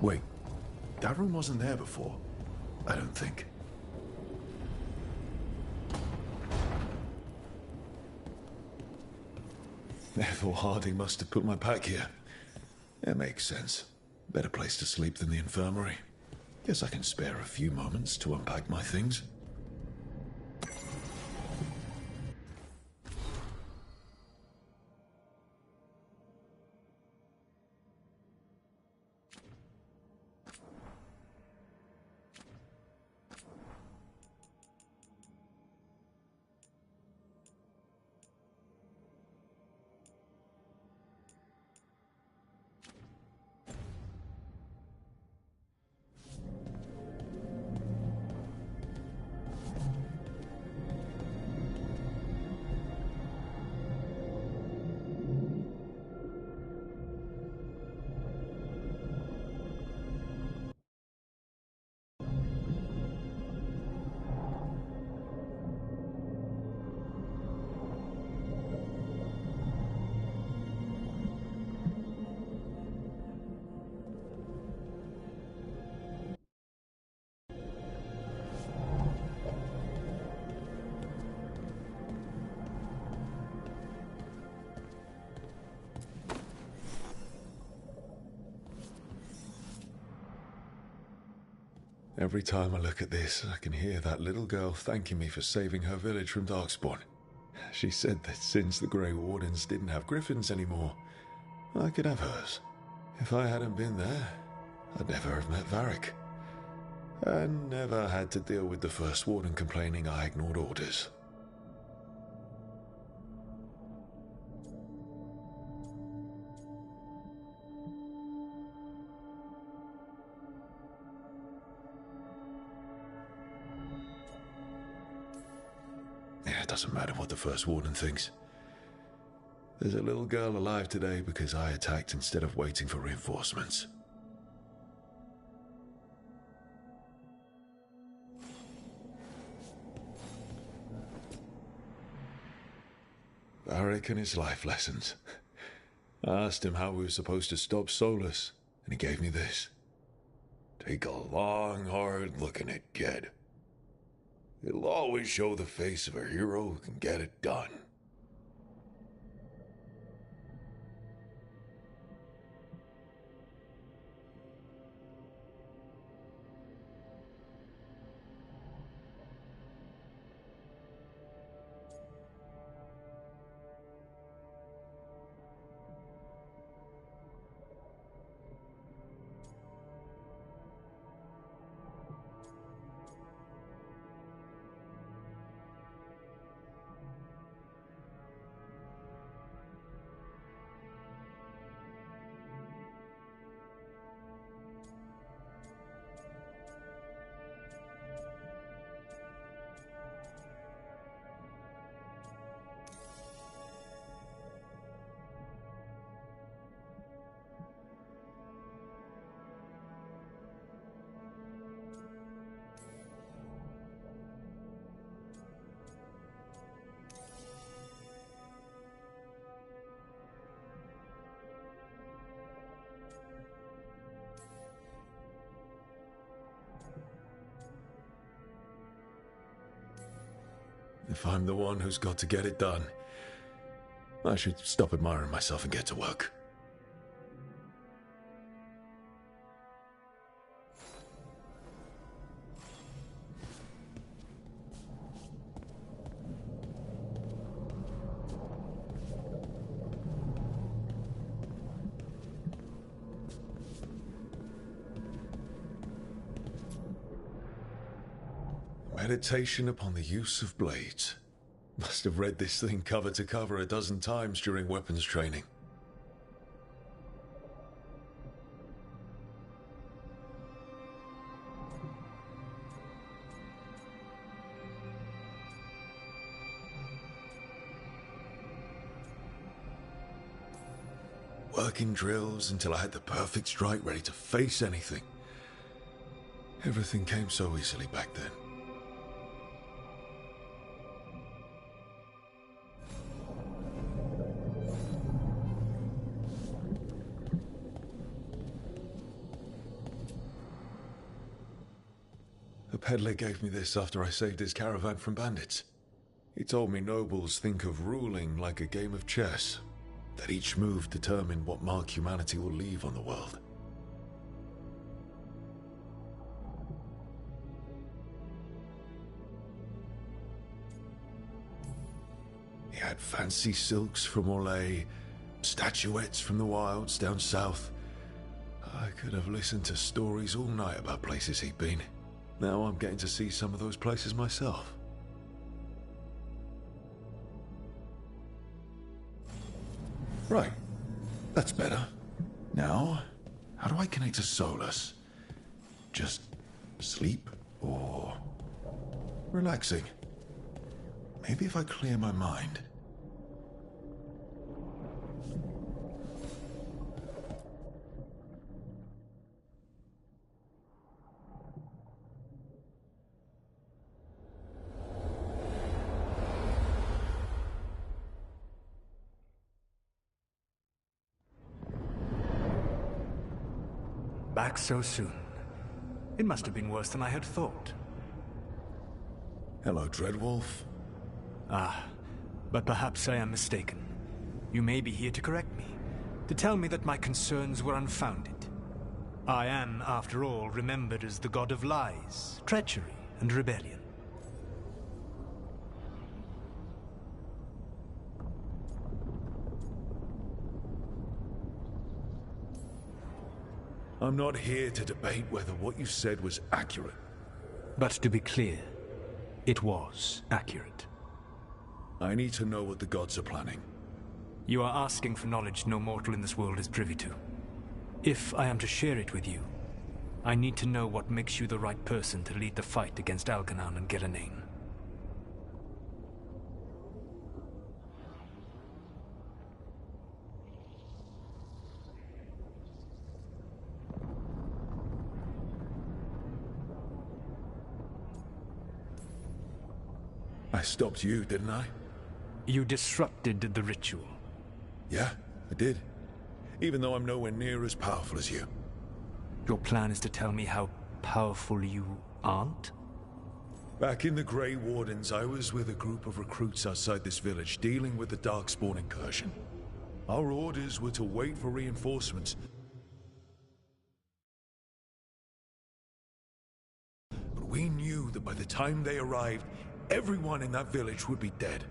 Wait, that room wasn't there before. I don't think. Therefore, Harding must have put my pack here. It makes sense. Better place to sleep than the infirmary. Guess I can spare a few moments to unpack my things. Every time I look at this, I can hear that little girl thanking me for saving her village from Darkspawn. She said that since the Grey Wardens didn't have griffins anymore, I could have hers. If I hadn't been there, I'd never have met Varric. And never had to deal with the First Warden complaining I ignored orders. It doesn't matter what the First Warden thinks. There's a little girl alive today because I attacked instead of waiting for reinforcements. Varric and his life lessons. I asked him how we were supposed to stop Solus, and he gave me this. Take a long, hard look at it, kid. It'll always show the face of a hero who can get it done. If I'm the one who's got to get it done, I should stop admiring myself and get to work. Meditation upon the use of blades. Must have read this thing cover to cover a dozen times during weapons training. Working drills until I had the perfect strike ready to face anything. Everything came so easily back then. A peddler gave me this after I saved his caravan from bandits. He told me nobles think of ruling like a game of chess, that each move determined what mark humanity will leave on the world. He had fancy silks from Orlais, statuettes from the wilds down south. I could have listened to stories all night about places he'd been. Now I'm getting to see some of those places myself. Right. That's better. Now, how do I connect to Solus? Just sleep or relaxing? Maybe if I clear my mind. Back so soon. It must have been worse than I had thought. Hello, Dreadwolf. Ah, but perhaps I am mistaken. You may be here to correct me, to tell me that my concerns were unfounded. I am, after all, remembered as the god of lies, treachery, and rebellion. I'm not here to debate whether what you said was accurate. But to be clear, it was accurate. I need to know what the gods are planning. You are asking for knowledge no mortal in this world is privy to. If I am to share it with you, I need to know what makes you the right person to lead the fight against Algernon and Geranean. I stopped you, didn't I? You disrupted the ritual. Yeah, I did. Even though I'm nowhere near as powerful as you. Your plan is to tell me how powerful you aren't? Back in the Grey Wardens, I was with a group of recruits outside this village dealing with the Darkspawn incursion. Our orders were to wait for reinforcements. But we knew that by the time they arrived, everyone in that village would be dead.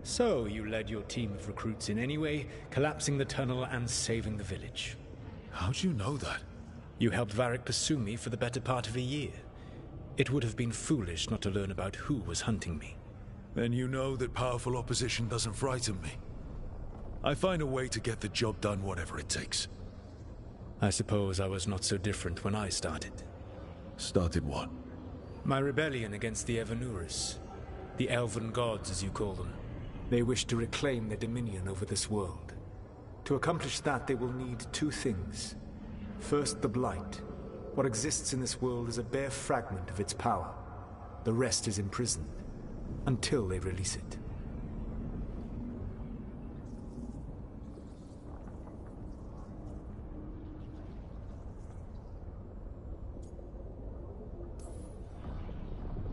So you led your team of recruits in anyway, collapsing the tunnel and saving the village. How'd you know that? You helped Varric pursue me for the better part of a year. It would have been foolish not to learn about who was hunting me. Then you know that powerful opposition doesn't frighten me. I find a way to get the job done whatever it takes. I suppose I was not so different when I started. Started what? My rebellion against the Evanuris. The Elven Gods, as you call them. They wish to reclaim their dominion over this world. To accomplish that, they will need two things. First, the Blight. What exists in this world is a bare fragment of its power. The rest is imprisoned, until they release it.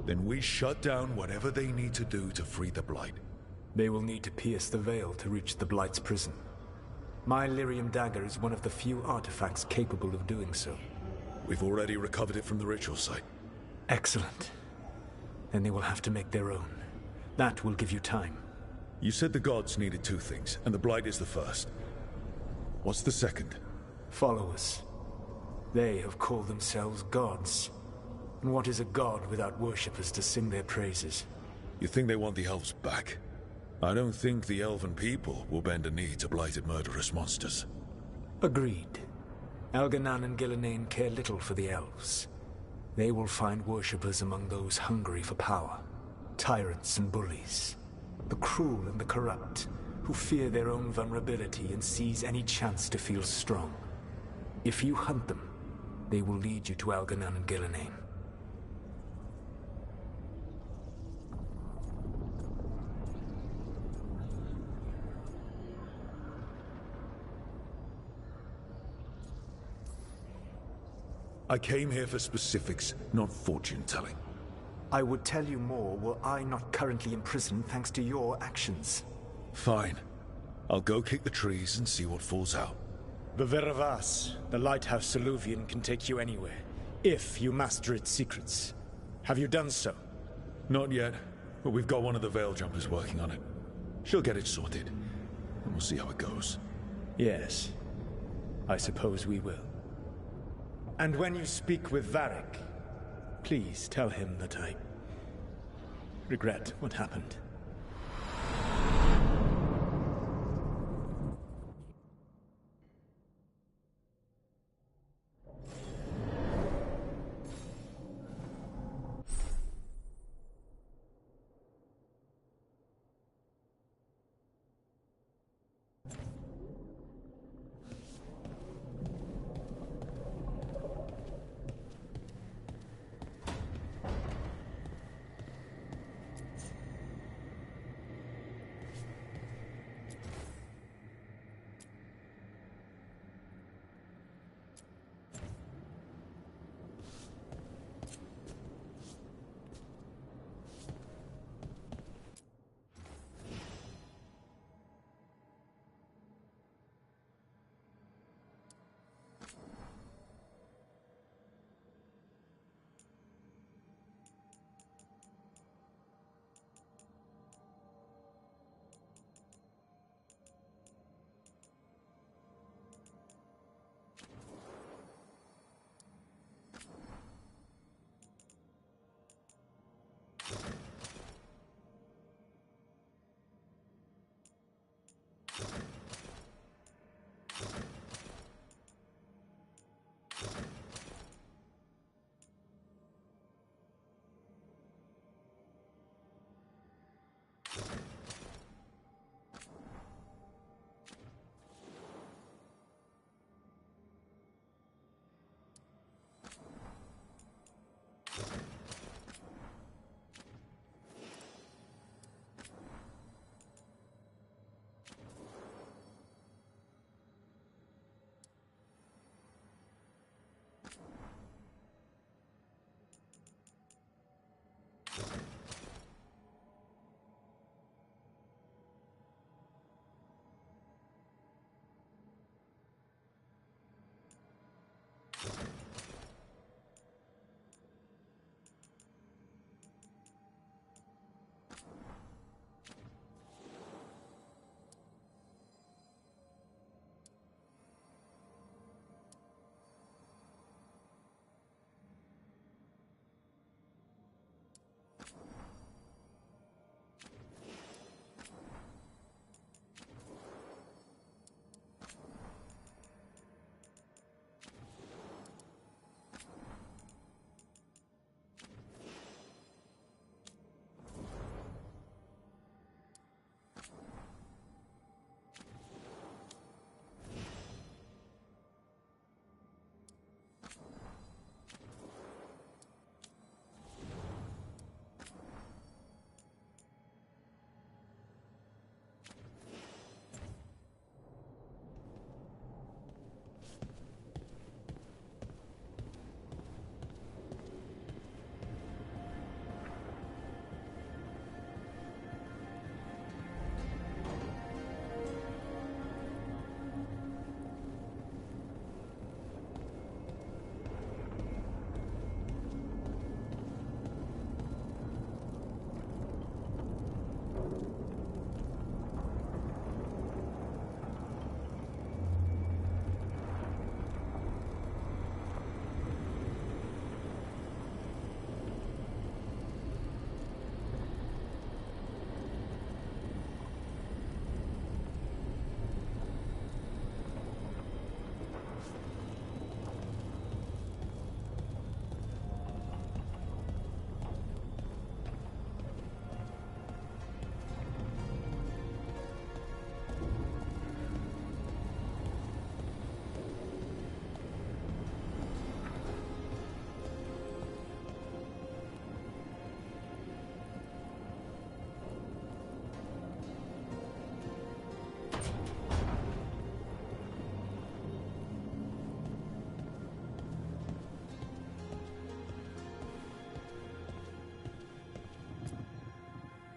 Then we shut down whatever they need to do to free the Blight. They will need to pierce the veil to reach the Blight's prison. My Lyrium dagger is one of the few artifacts capable of doing so. We've already recovered it from the ritual site. Excellent. Then they will have to make their own. That will give you time. You said the gods needed two things, and the Blight is the first. What's the second? Followers. They have called themselves gods. And what is a god without worshippers to sing their praises? You think they want the elves back? I don't think the elven people will bend a knee to blighted murderous monsters. Agreed. Elganan and Gillenane care little for the elves. They will find worshippers among those hungry for power. Tyrants and bullies. The cruel and the corrupt, who fear their own vulnerability and seize any chance to feel strong. If you hunt them, they will lead you to Elganan and Gillenane. I came here for specifics, not fortune-telling. I would tell you more were I not currently imprisoned thanks to your actions. Fine. I'll go kick the trees and see what falls out. The Veravas, the lighthouse Soluvian, can take you anywhere, if you master its secrets. Have you done so? Not yet, but we've got one of the Veil Jumpers working on it. She'll get it sorted, and we'll see how it goes. Yes, I suppose we will. And when you speak with Varric, please tell him that I regret what happened.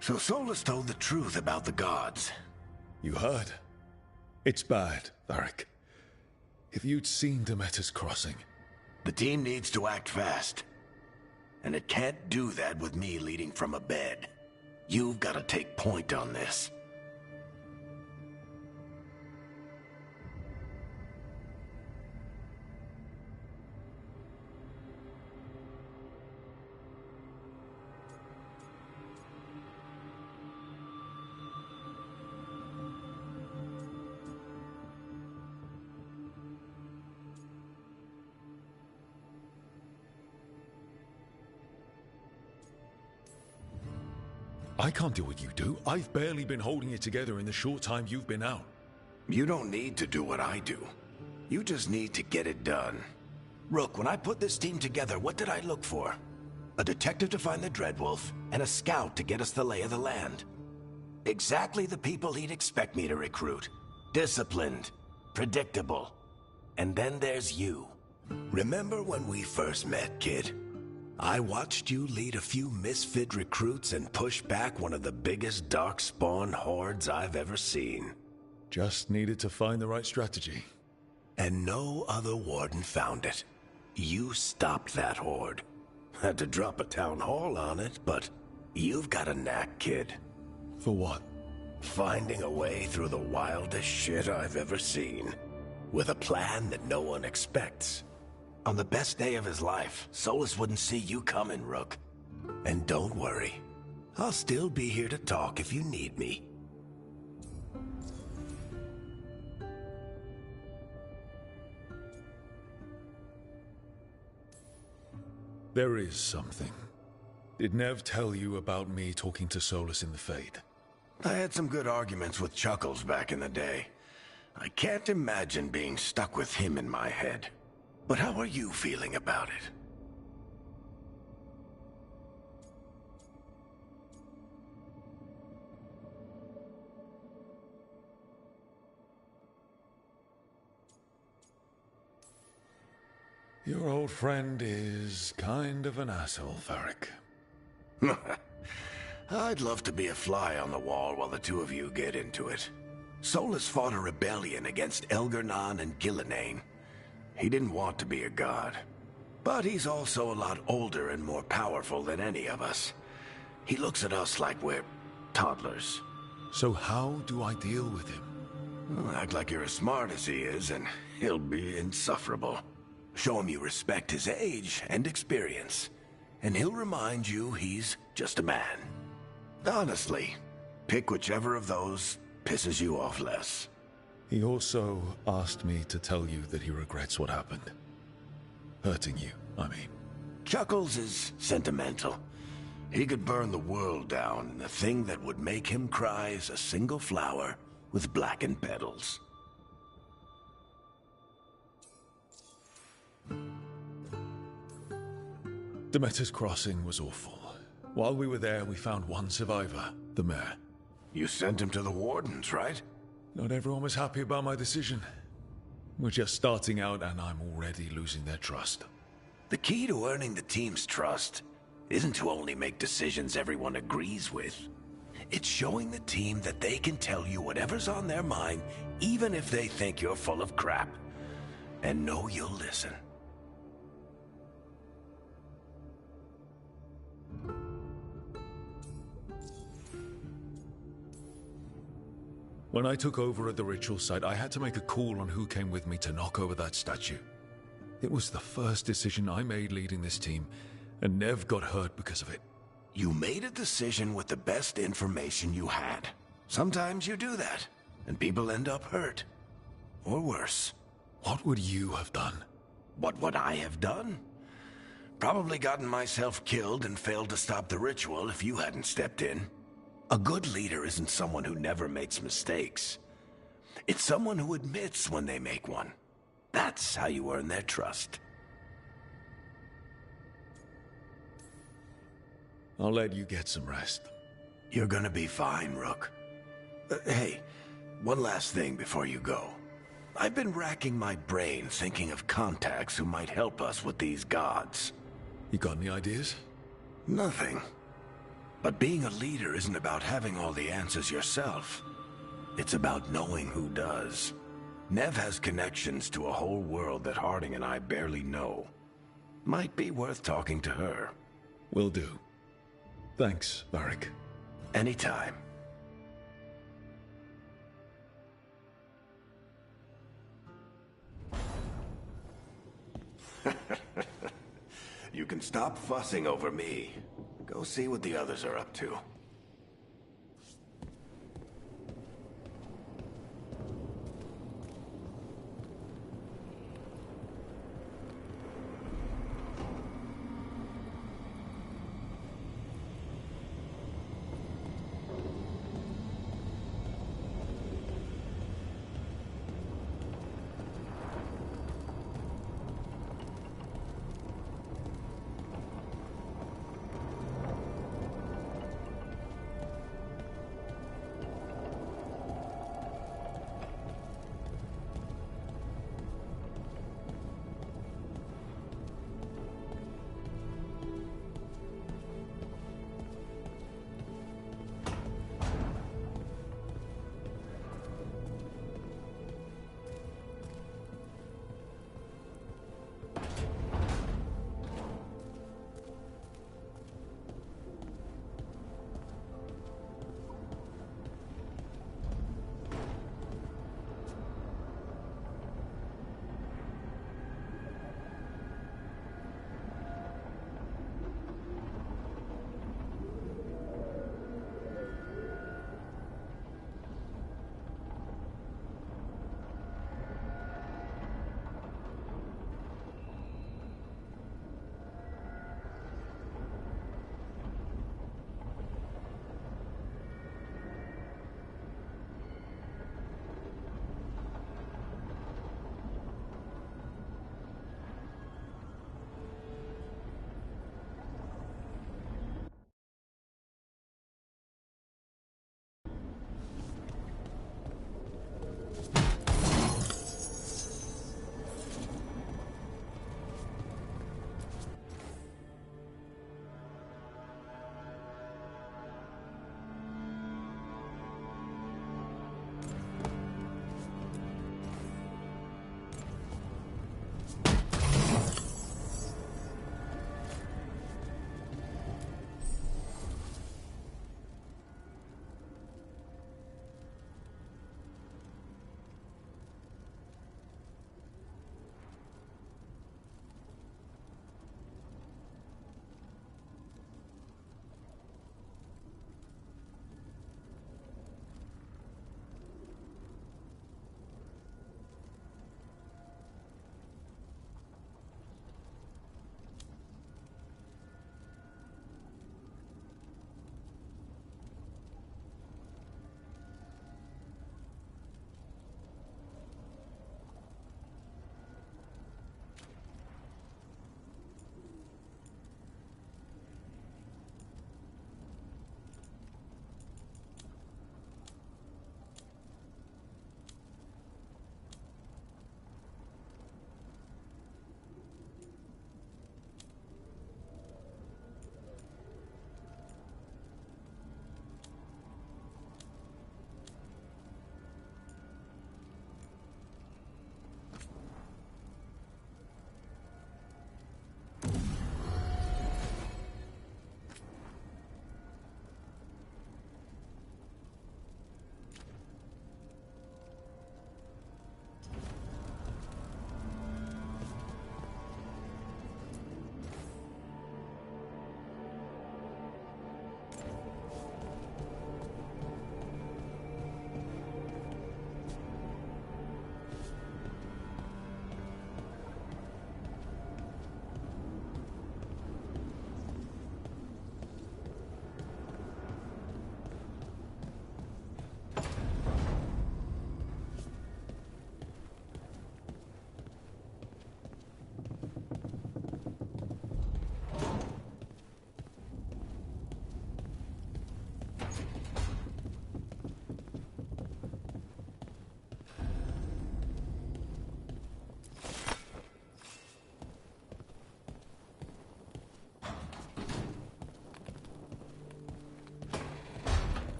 So Solus told the truth about the gods. You heard? It's bad, Varric. If you'd seen Demeter's crossing... The team needs to act fast. And it can't do that with me leading from a bed. You've got to take point on this. I can't do what you do. I've barely been holding it together in the short time you've been out. You don't need to do what I do. You just need to get it done. Rook, when I put this team together, what did I look for? A detective to find the Dreadwolf, and a scout to get us the lay of the land. Exactly the people he'd expect me to recruit. Disciplined, predictable. And then there's you. Remember when we first met, kid? I watched you lead a few misfit recruits and push back one of the biggest darkspawn hordes I've ever seen. Just needed to find the right strategy. And no other warden found it. You stopped that horde. Had to drop a town hall on it, but you've got a knack, kid. For what? Finding a way through the wildest shit I've ever seen. With a plan that no one expects. On the best day of his life, Solus wouldn't see you coming, Rook. And don't worry. I'll still be here to talk if you need me. There is something. Did Nev tell you about me talking to Solus in the Fade? I had some good arguments with Chuckles back in the day. I can't imagine being stuck with him in my head. But how are you feeling about it? Your old friend is kind of an asshole, Varric. I'd love to be a fly on the wall while the two of you get into it. Solus fought a rebellion against Elgar'nan and Gillenane. He didn't want to be a god. But he's also a lot older and more powerful than any of us. He looks at us like we're toddlers. So how do I deal with him? Well, act like you're as smart as he is, and he'll be insufferable. Show him you respect his age and experience, and he'll remind you he's just a man. Honestly, pick whichever of those pisses you off less. He also asked me to tell you that he regrets what happened. Hurting you, I mean. Chuckles is sentimental. He could burn the world down, and the thing that would make him cry is a single flower with blackened petals. Demeter's crossing was awful. While we were there, we found one survivor, the mayor. You sent him to the wardens, right? Not everyone was happy about my decision. We're just starting out and I'm already losing their trust. The key to earning the team's trust isn't to only make decisions everyone agrees with. It's showing the team that they can tell you whatever's on their mind, even if they think you're full of crap. And know you'll listen. When I took over at the ritual site, I had to make a call on who came with me to knock over that statue. It was the first decision I made leading this team, and Nev got hurt because of it. You made a decision with the best information you had. Sometimes you do that, and people end up hurt. Or worse. What would you have done? What would I have done? Probably gotten myself killed and failed to stop the ritual if you hadn't stepped in. A good leader isn't someone who never makes mistakes. It's someone who admits when they make one. That's how you earn their trust. I'll let you get some rest. You're gonna be fine, Rook. Hey, one last thing before you go. I've been racking my brain thinking of contacts who might help us with these gods. You got any ideas? Nothing. But being a leader isn't about having all the answers yourself. It's about knowing who does. Nev has connections to a whole world that Harding and I barely know. Might be worth talking to her. Will do. Thanks, Varric. Anytime. You can stop fussing over me. Go see what the others are up to.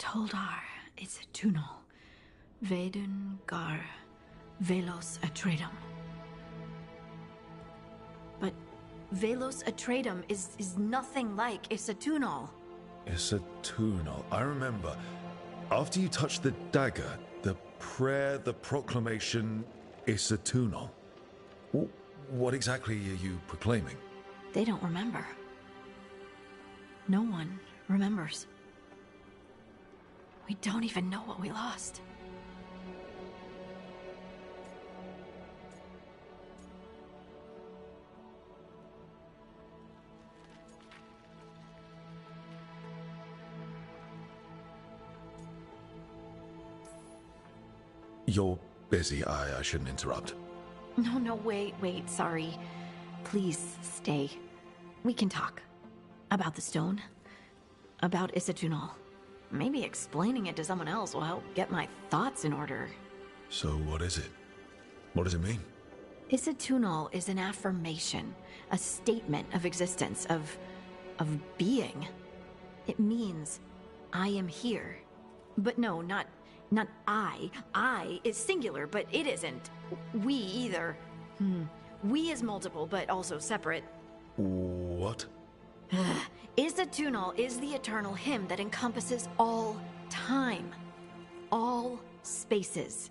Toldar, it's a tunnel. Veilguard, Velos Atreidim. But Velos Atreidim is nothing like Isatunal. Isatunal. I remember. After you touched the dagger, the prayer, the proclamation, Isatunal. What exactly are you proclaiming? They don't remember. No one remembers. We don't even know what we lost. You're busy. I shouldn't interrupt. No, wait, sorry. Please stay. We can talk. About the stone. About Isatunal. Maybe explaining it to someone else will help get my thoughts in order. So what is it? What does it mean? Isatunal is an affirmation, a statement of existence, of being. It means I am here. But no, not I. I is singular, but it isn't. We either. We is multiple, but also separate. What? Isatunal is the eternal hymn that encompasses all time. All spaces.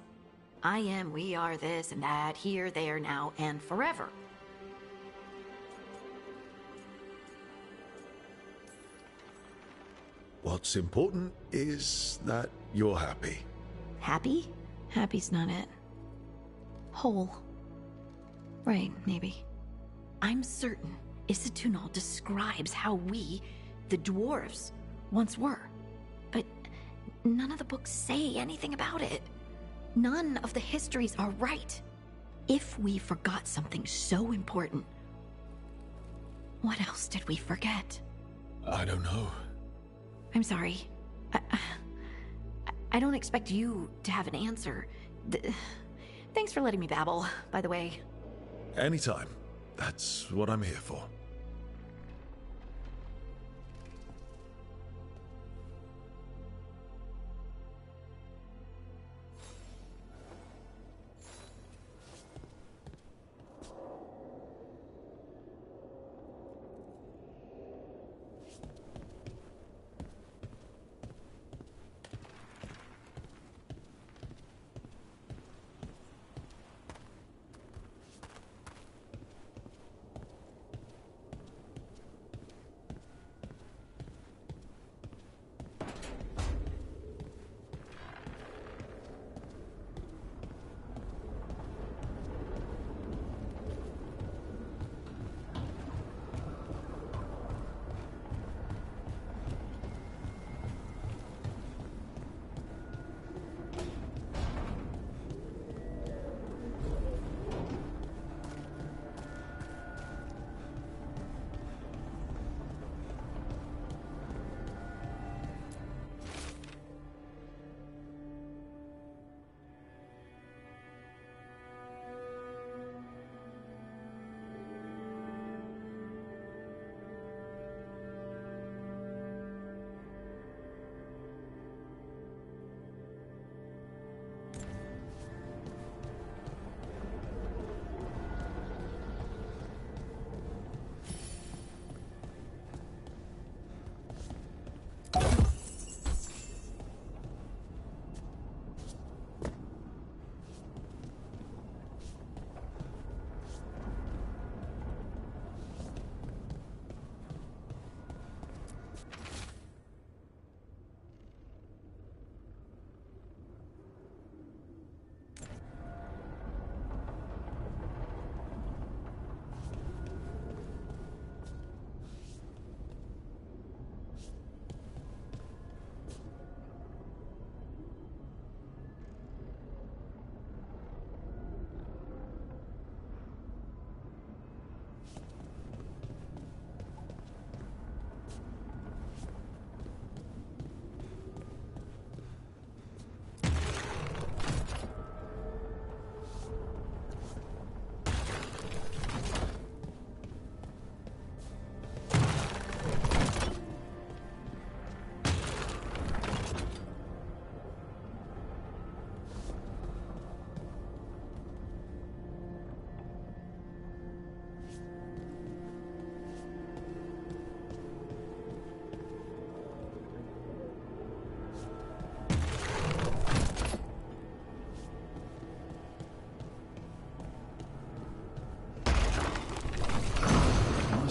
I am, we are, this and that, here, there, now, and forever. What's important is that you're happy. Happy? Happy's not it. Whole. Right, maybe. I'm certain Isatunal describes how we, the dwarves, once were. But none of the books say anything about it. None of the histories are right. If we forgot something so important, what else did we forget? I don't know. I'm sorry. I don't expect you to have an answer. Thanks for letting me babble, by the way. Anytime. That's what I'm here for.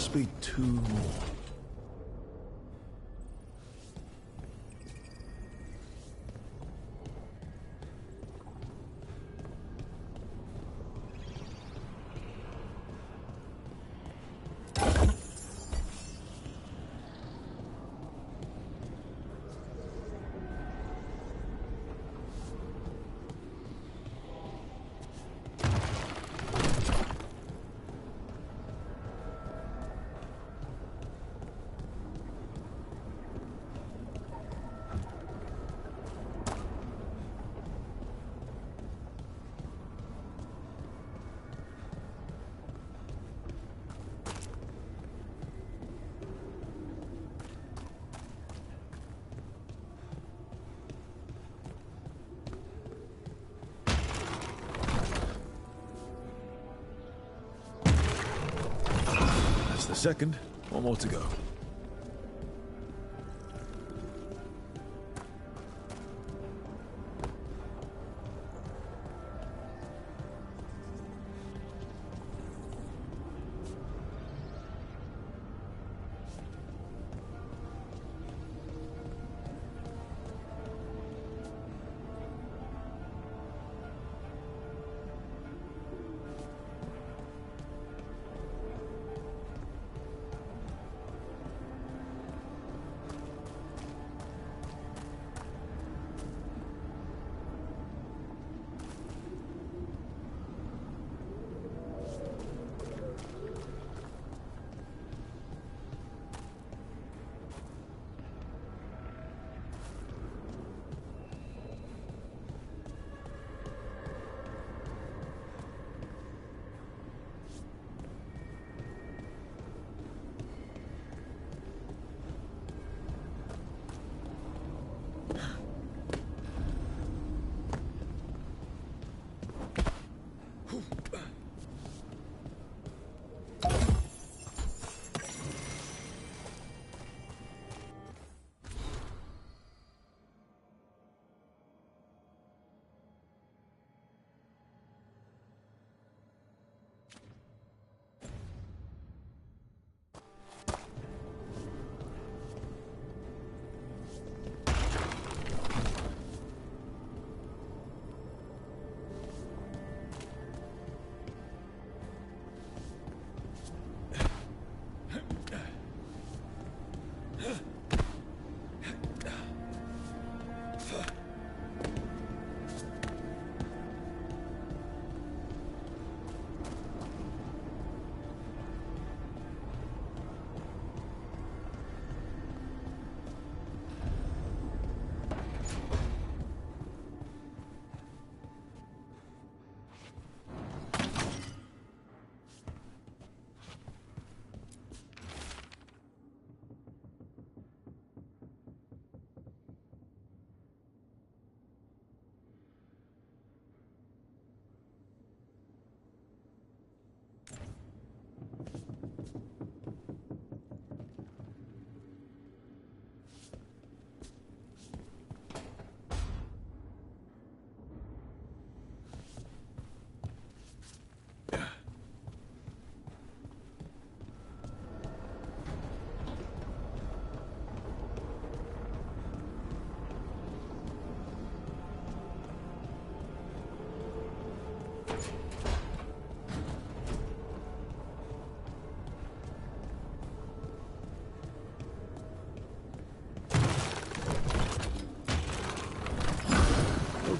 must be 2 more. The second, one more to go.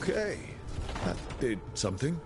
Okay, that did something.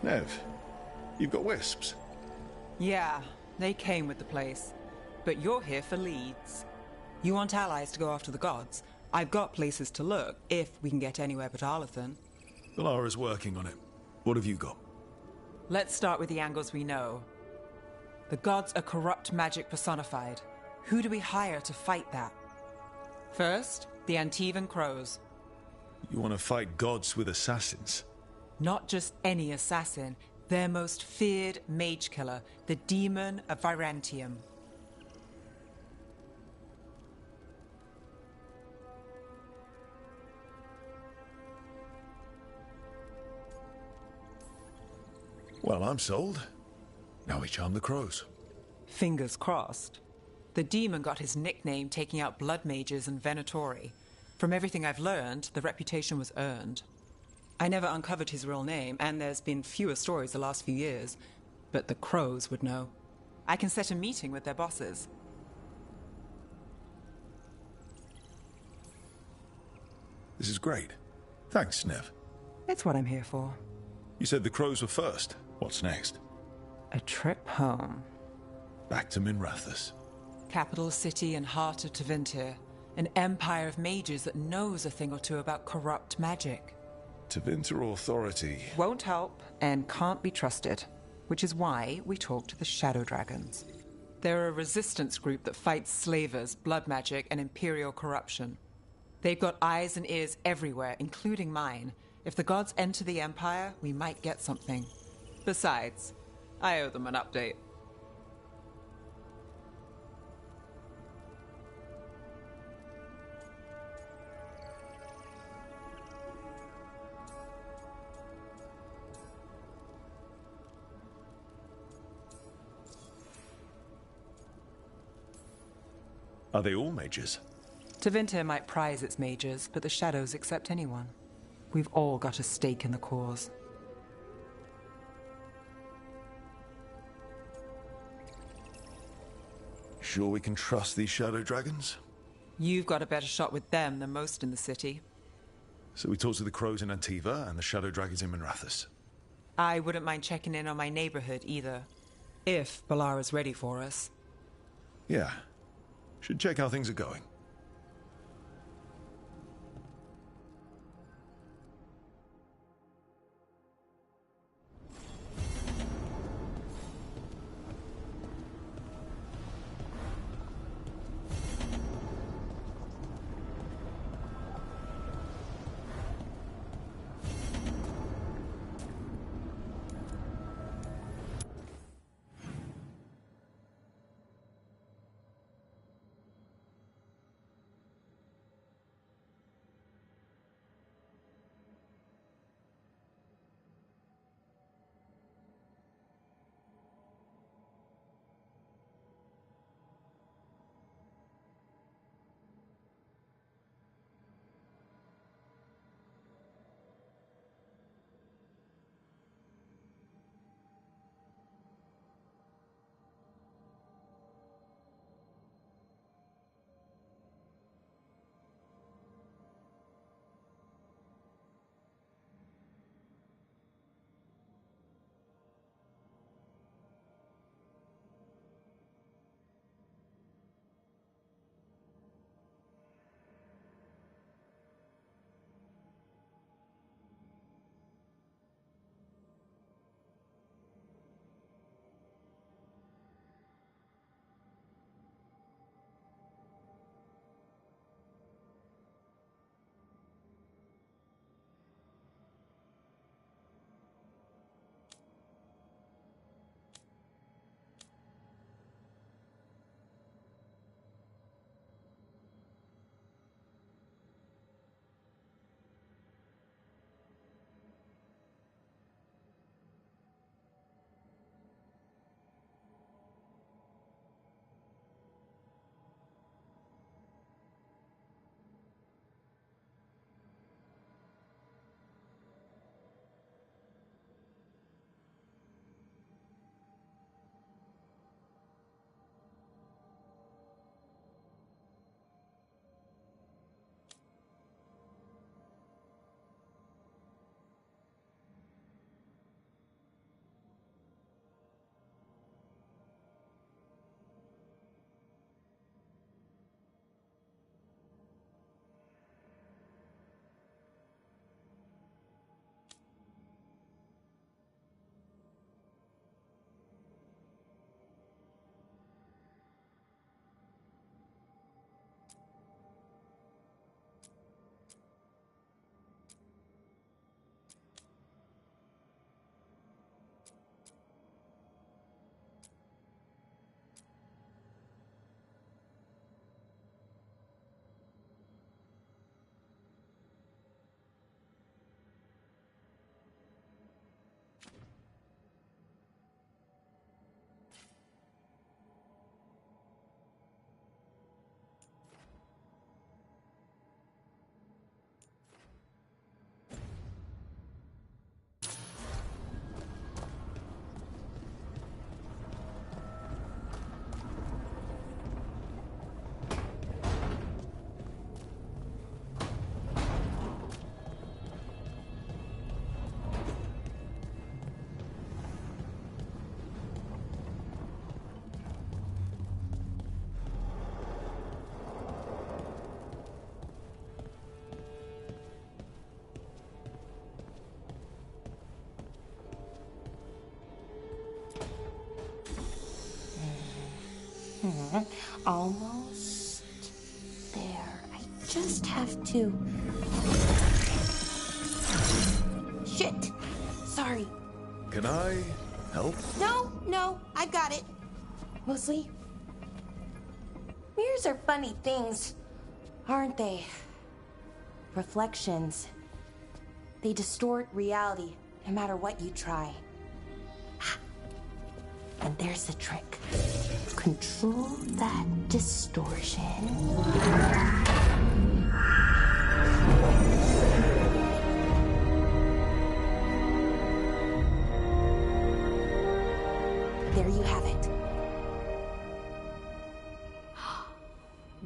Nev, you've got wisps. Yeah, they came with the place. But you're here for leads. You want allies to go after the gods? I've got places to look, if we can get anywhere but Arlathan. Valara's working on it. What have you got? Let's start with the angles we know. The gods are corrupt magic personified. Who do we hire to fight that? First, the Antivan Crows. You want to fight gods with assassins? Not just any assassin, their most feared mage killer, the Demon of Virantium. Well, I'm sold. Now we charm the crows. Fingers crossed. The demon got his nickname taking out blood mages and Venatori. From everything I've learned, the reputation was earned. I never uncovered his real name, and there's been fewer stories the last few years, but the crows would know. I can set a meeting with their bosses. This is great. Thanks, Nev. It's what I'm here for. You said the crows were first. What's next? A trip home. Back to Minrathous. Capital city and heart of Tevinter. An empire of mages that knows a thing or two about corrupt magic. Tevinter Authority. Won't help and can't be trusted, which is why we talk to the Shadow Dragons. They're a resistance group that fights slavers, blood magic, and imperial corruption. They've got eyes and ears everywhere, including mine. If the gods enter the Empire, we might get something. Besides, I owe them an update. Are they all mages? Tevinter might prize its mages, but the Shadows accept anyone. We've all got a stake in the cause. Sure we can trust these Shadow Dragons? You've got a better shot with them than most in the city. So we talk to the crows in Antiva and the Shadow Dragons in Minrathous. I wouldn't mind checking in on my neighborhood either. If Balara's ready for us. Yeah. Should check how things are going. Almost there. I just have to... Shit! Sorry. Can I help? No, I've got it. Mostly, mirrors are funny things, aren't they? Reflections. They distort reality, no matter what you try. And there's the trick. Control that distortion. There you have it.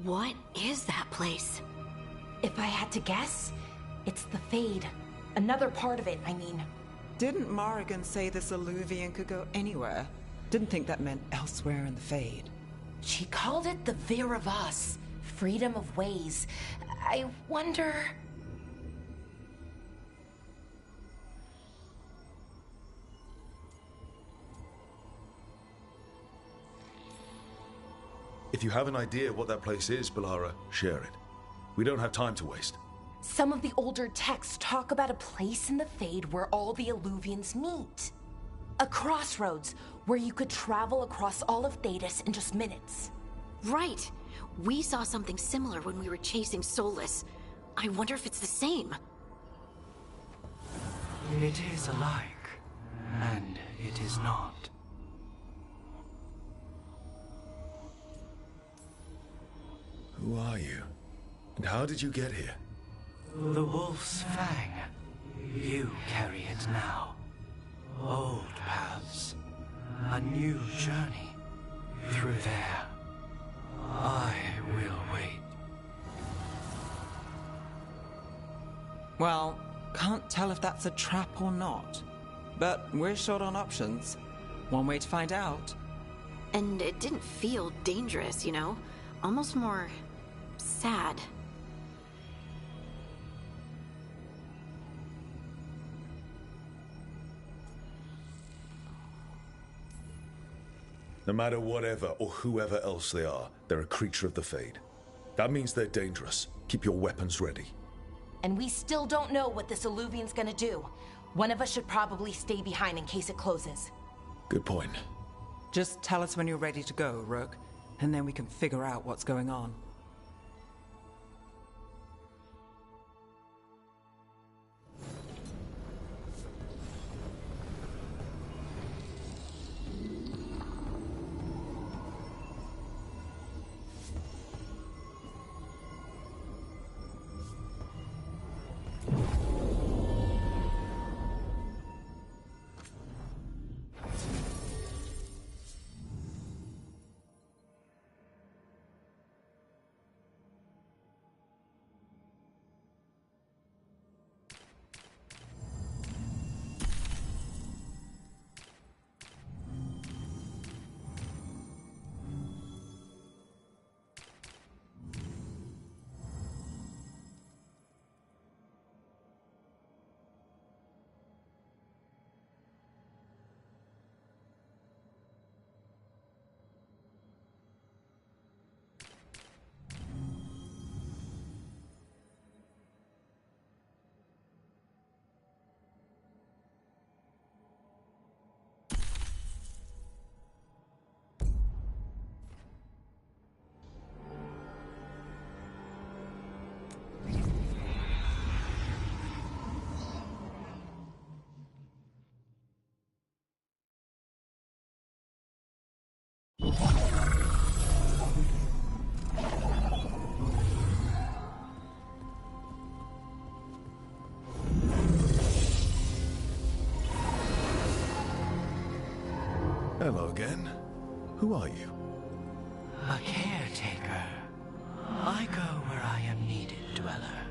What is that place? If I had to guess, it's the Fade. Another part of it, I mean. Didn't Morrigan say this Illuvian could go anywhere? Didn't think that meant elsewhere in the Fade. She called it the Vir of Us, freedom of ways. I wonder... If you have an idea what that place is, Balara, share it. We don't have time to waste. Some of the older texts talk about a place in the Fade where all the Illuvians meet. A crossroads where you could travel across all of Thedas in just minutes. Right. We saw something similar when we were chasing Solus. I wonder if it's the same. It is alike, and it is not. Who are you? And how did you get here? The Wolf's Fang. You carry it now. Old paths. A new journey. Through there. I will wait. Well, can't tell if that's a trap or not. But we're short on options. One way to find out. And it didn't feel dangerous, you know? Almost more... sad. No matter whatever or whoever else they are, they're a creature of the Fade. That means they're dangerous. Keep your weapons ready. And we still don't know what this Illuvian's gonna do. One of us should probably stay behind in case it closes. Good point. Just tell us when you're ready to go, Rook, and then we can figure out what's going on. Hello again. Who are you? A caretaker. I go where I am needed, Dweller.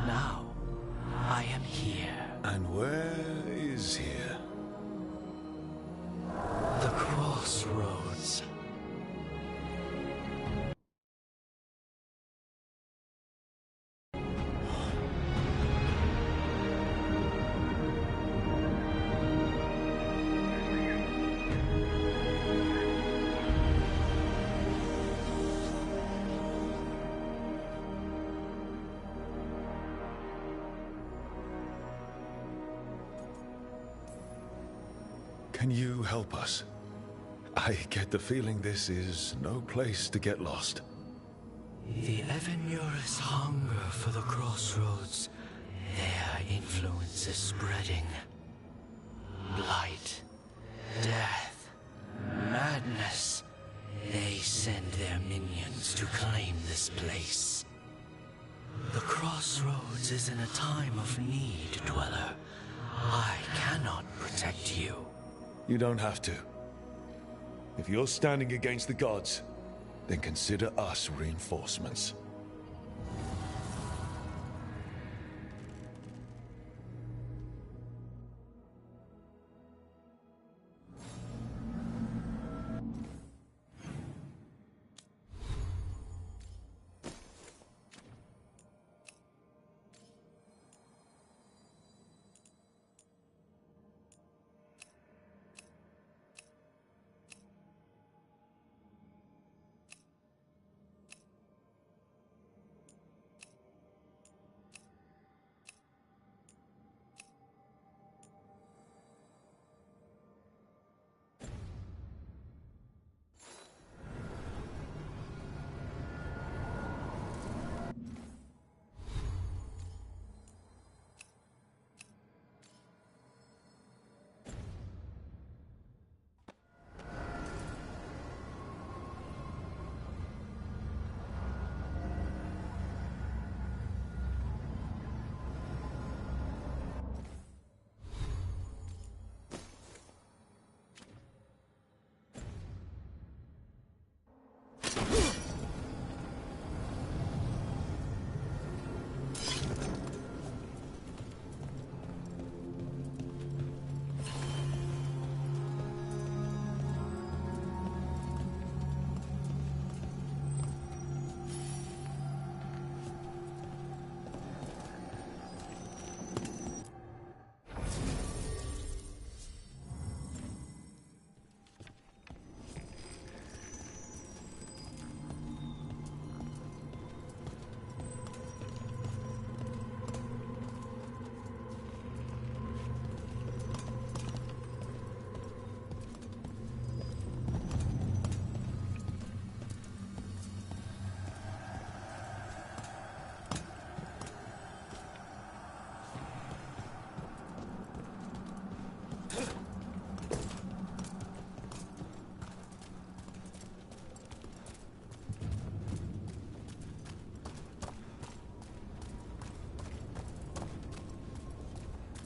Now, I am here. And where is here? The crossroads. Can you help us? I get the feeling this is no place to get lost. The Evanurus hunger for the crossroads. Their influence is spreading. Blight, death, madness. They send their minions to claim this place. The crossroads is in a time of need, Dweller. I cannot protect you. You don't have to. If you're standing against the gods, then consider us reinforcements.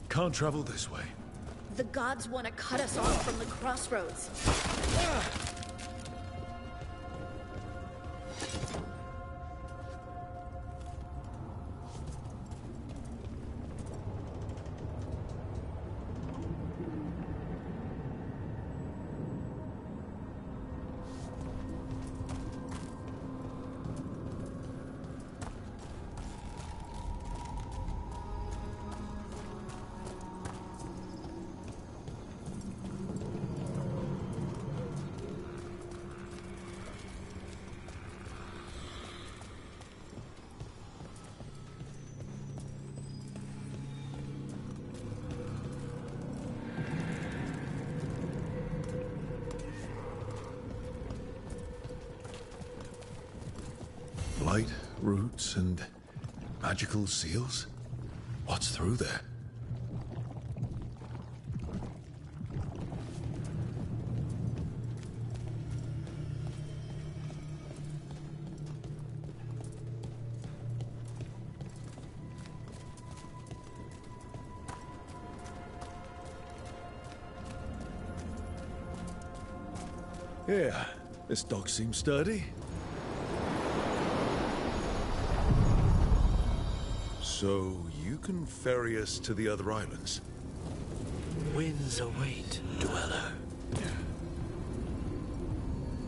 Can't travel this way. The gods want to cut us off from the crossroads. Blight, roots, and magical seals? What's through there? Yeah, this dog seems sturdy. So, you can ferry us to the other islands? Winds await, Dweller.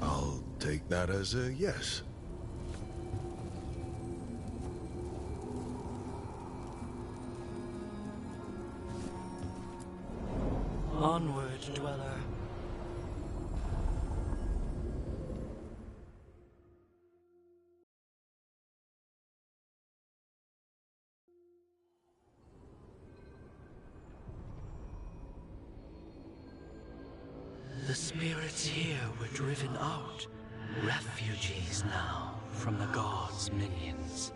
I'll take that as a yes. Onward, Dweller. The spirits here were driven out. Refugees now from the gods' minions.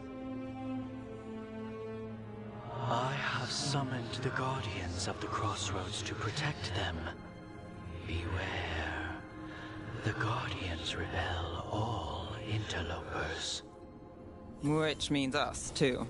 I have summoned the guardians of the crossroads to protect them. Beware. The guardians repel all interlopers. Which means us, too.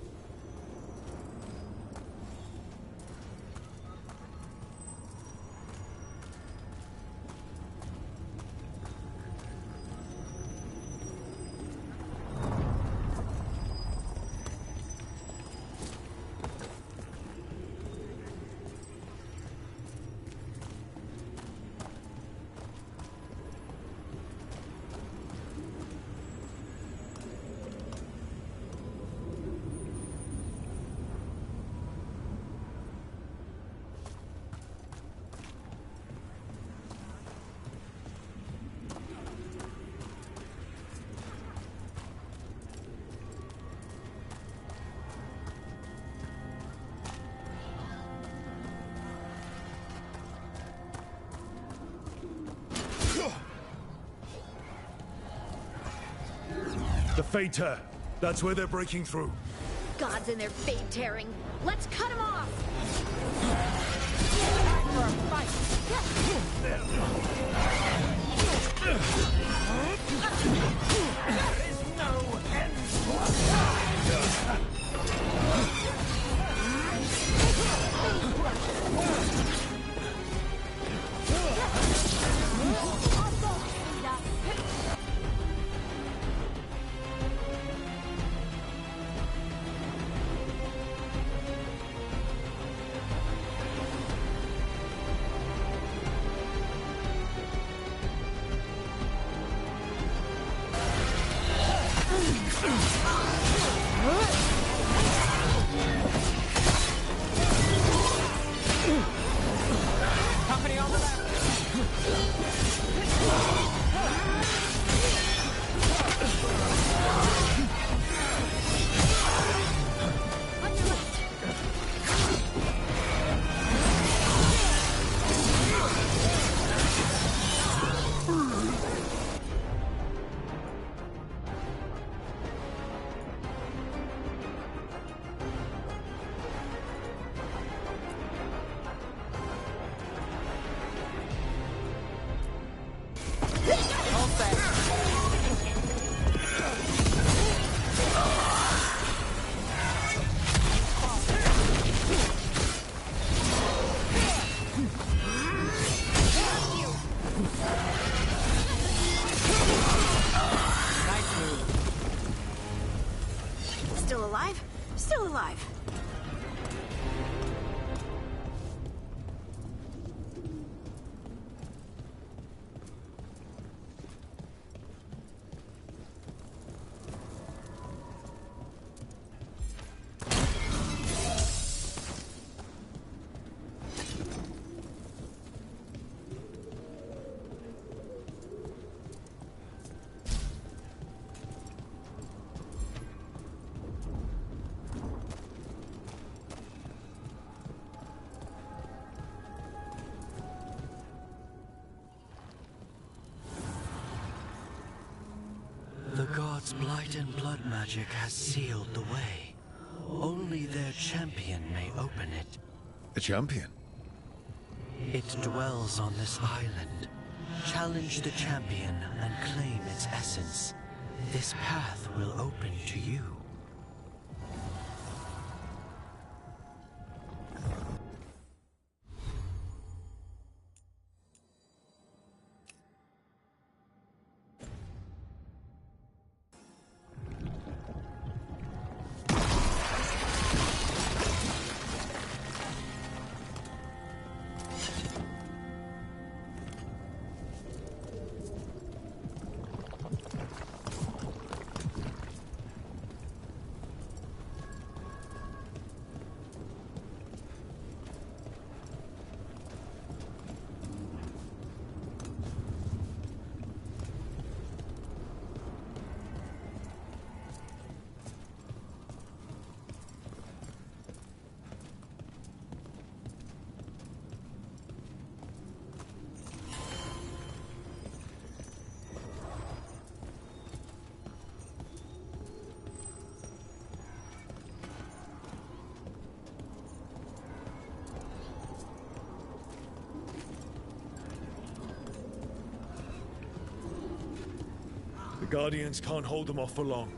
The Fade Tear. That's where they're breaking through. Gods and their fade tearing. Let's cut them off! For a fight. There is no end Company on the left. Still alive? Still alive. The gods' blight and blood magic has sealed the way. Only their champion may open it. A champion? It dwells on this island. Challenge the champion and claim its essence. This path will open to you. Guardians can't hold them off for long.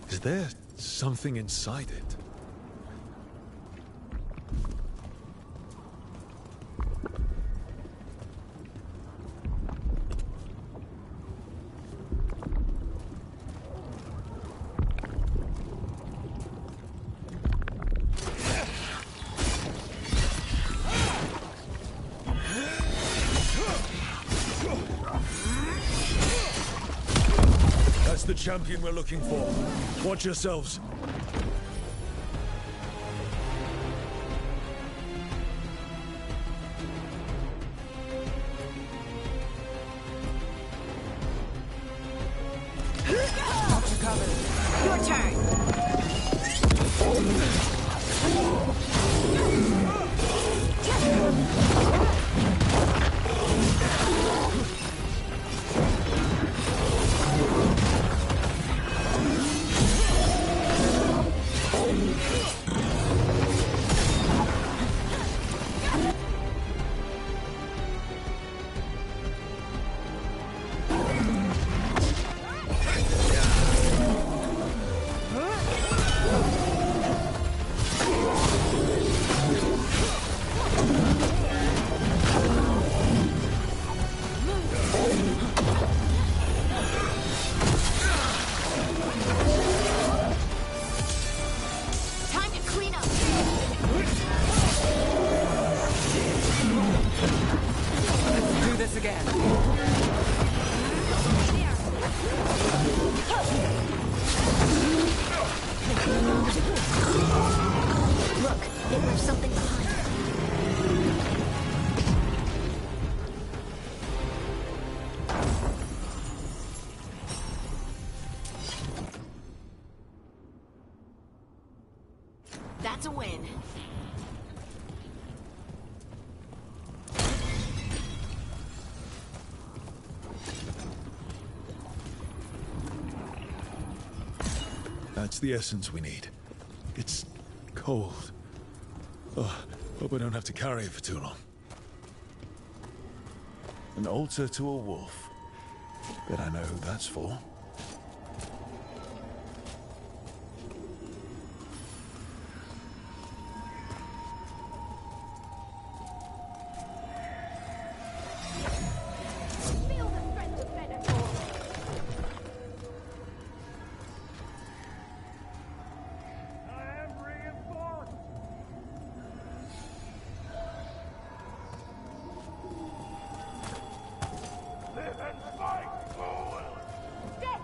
Is there something inside it? That's the champion we're looking for. Watch yourselves. Got you covered. Your turn. That's a win. That's the essence we need. It's cold. Oh, hope I don't have to carry it for too long. An altar to a wolf. Bet I know who that's for. Death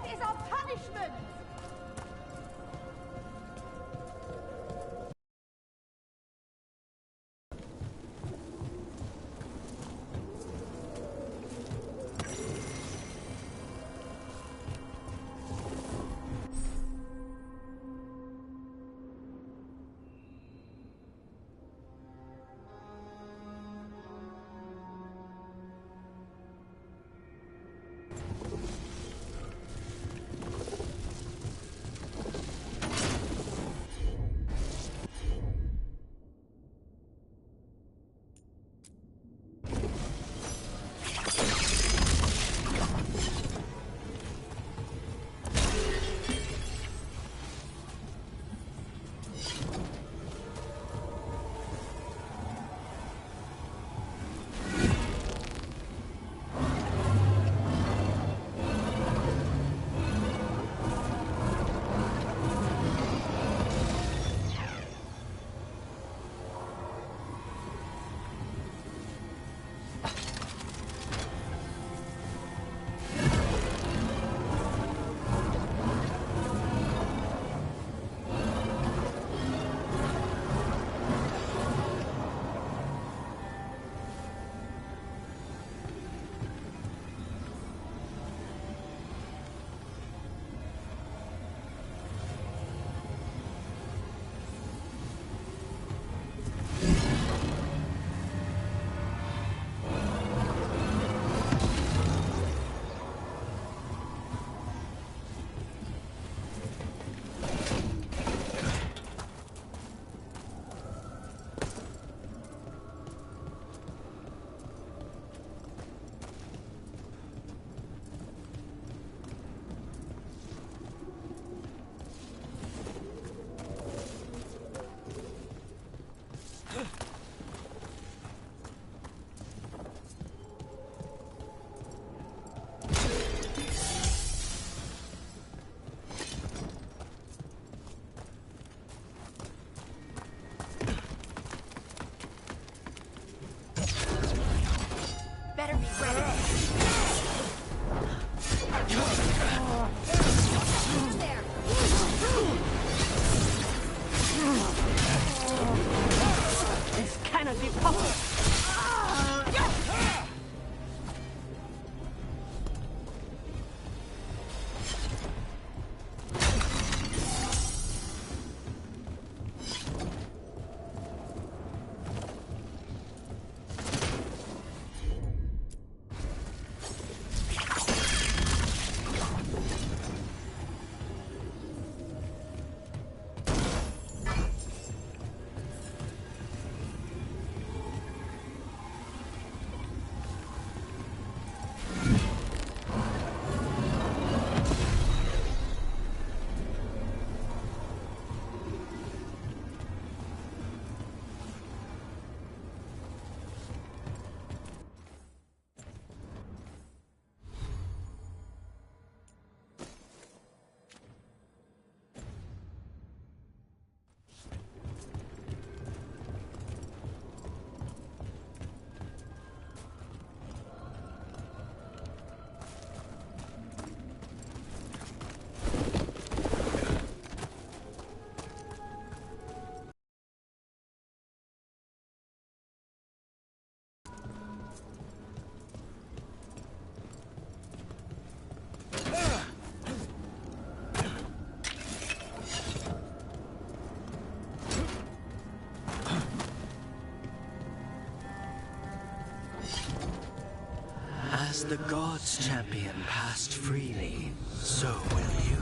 the gods' champion passed freely, so will you.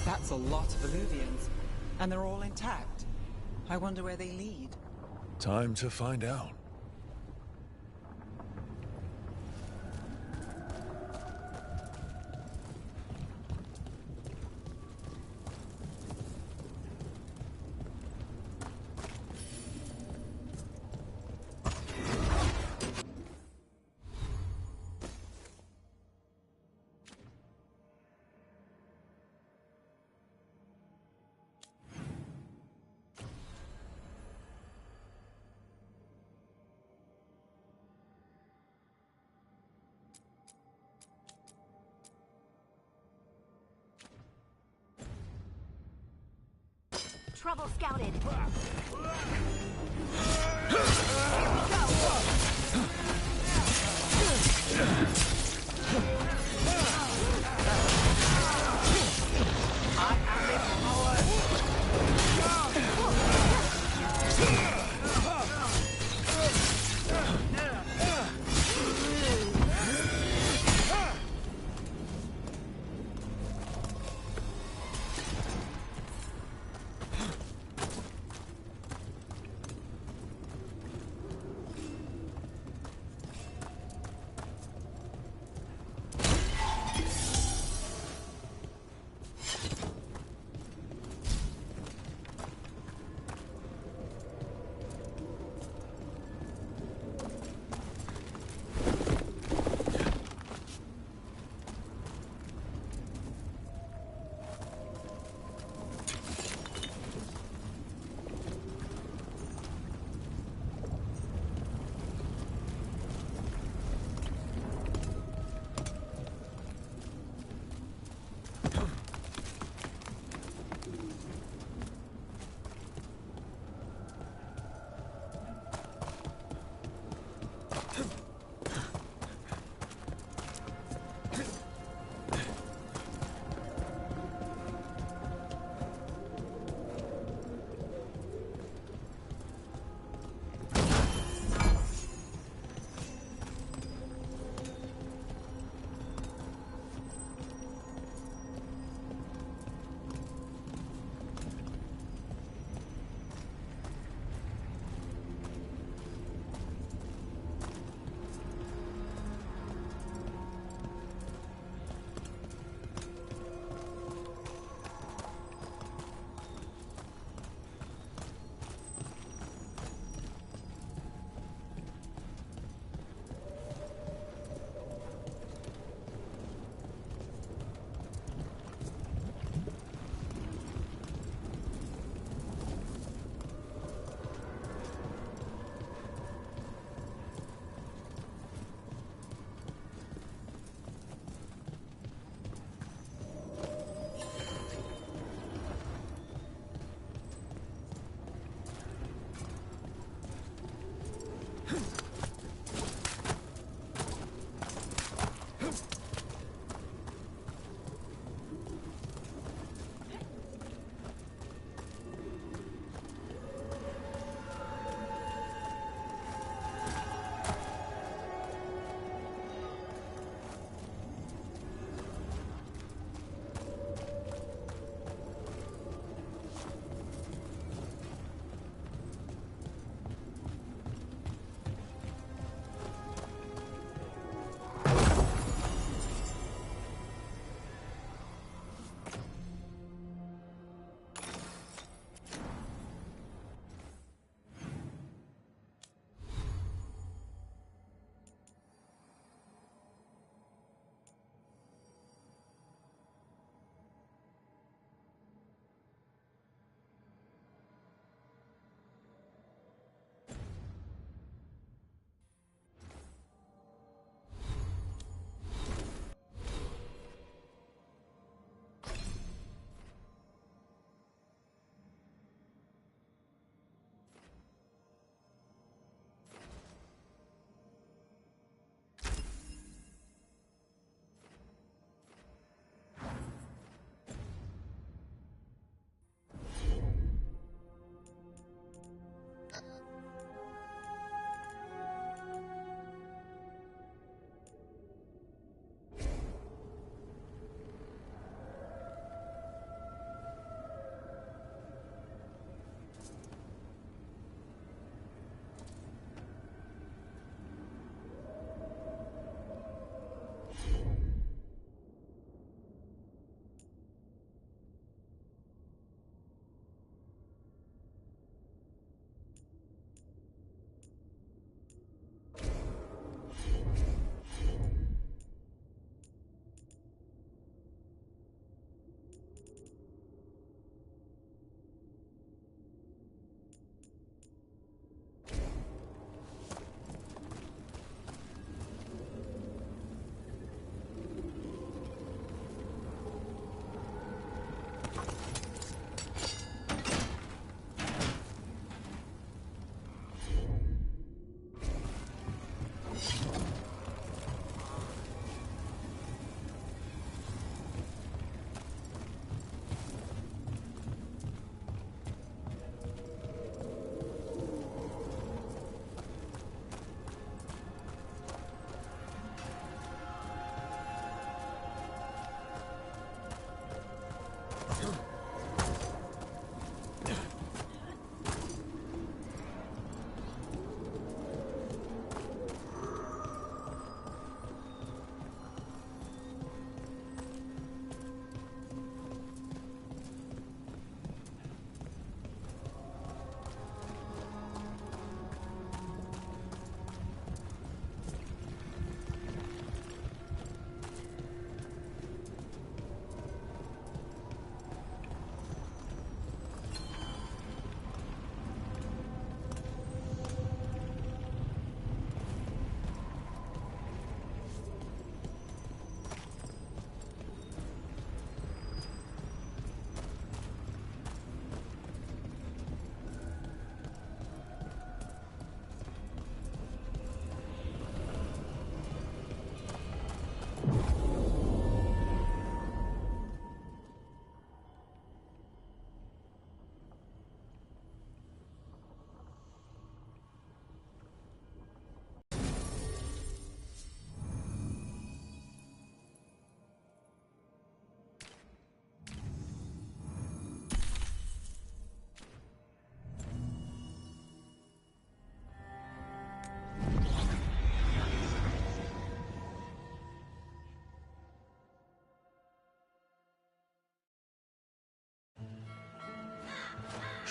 That's a lot of Illuvians, and they're all intact. I wonder where they lead. Time to find out. Trouble scouted.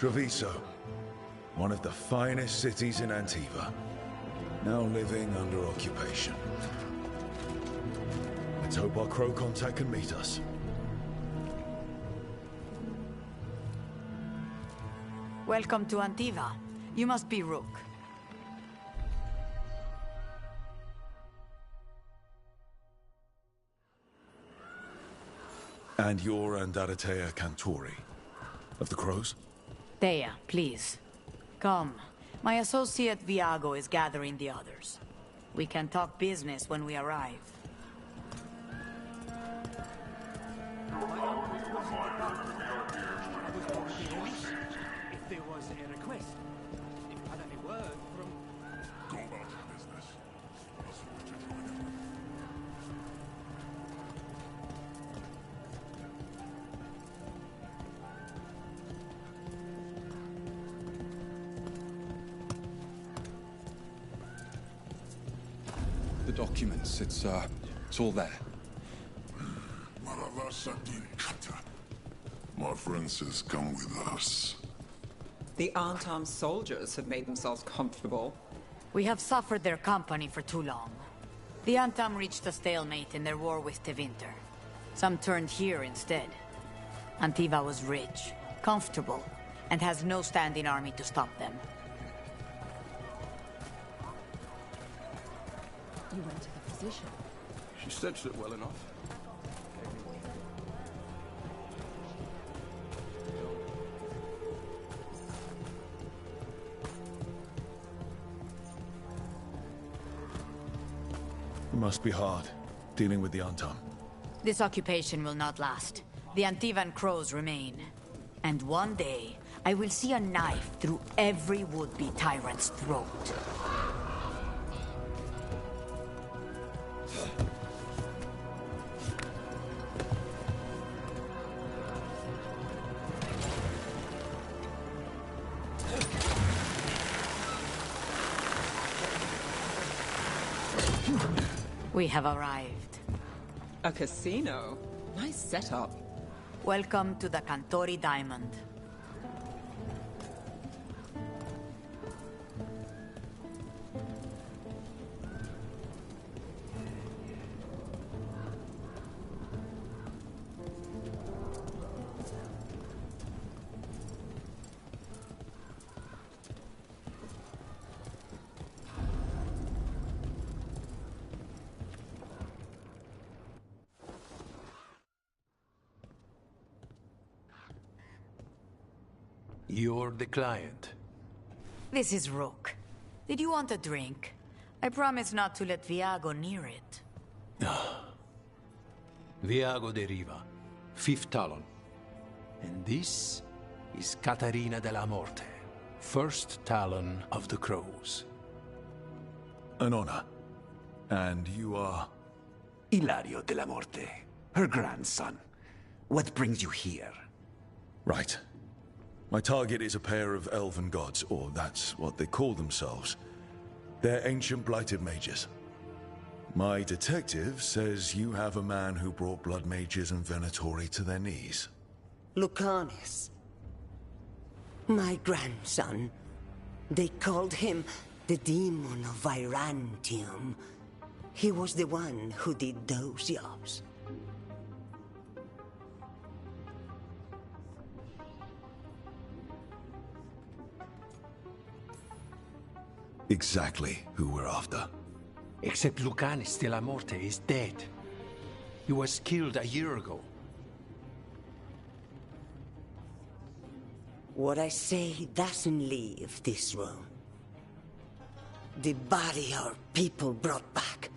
Treviso, one of the finest cities in Antiva, now living under occupation. Let's hope our crow contact can meet us. Welcome to Antiva. You must be Rook. And you're Andaratea Cantori, of the Crows? Thea, please. Come. My associate Viago is gathering the others. We can talk business when we arrive. If there was a request, if you had any word from... Go about your business. The documents, it's all there. My friend says come with us. The unarmed soldiers have made themselves comfortable. We have suffered their company for too long. The Antam reached a stalemate in their war with Tevinter. Some turned here instead. Antiva was rich, comfortable, and has no standing army to stop them. You went to the physician. She stitched it well enough. It must be hard, dealing with the Antam. This occupation will not last. The Antivan crows remain. And one day, I will see a knife through every would-be tyrant's throat. We have arrived. A casino? Nice setup. Welcome to the Cantori Diamond. You're the client. This is Rook. Did you want a drink? I promise not to let Viago near it. Viago de Riva, 5th Talon. And this is Catarina della Morte, 1st Talon of the Crows. An honor. And you are? Ilario della Morte, her grandson. What brings you here? Right. My target is a pair of elven gods, or that's what they call themselves. They're ancient blighted mages. My detective says you have a man who brought blood mages and venatori to their knees. Lucanis. My grandson. They called him the Demon of Virantium. He was the one who did those jobs. Exactly who we're after. Except Lucanis de la Morte is dead. He was killed a year ago. What I say doesn't leave this room. The body our people brought back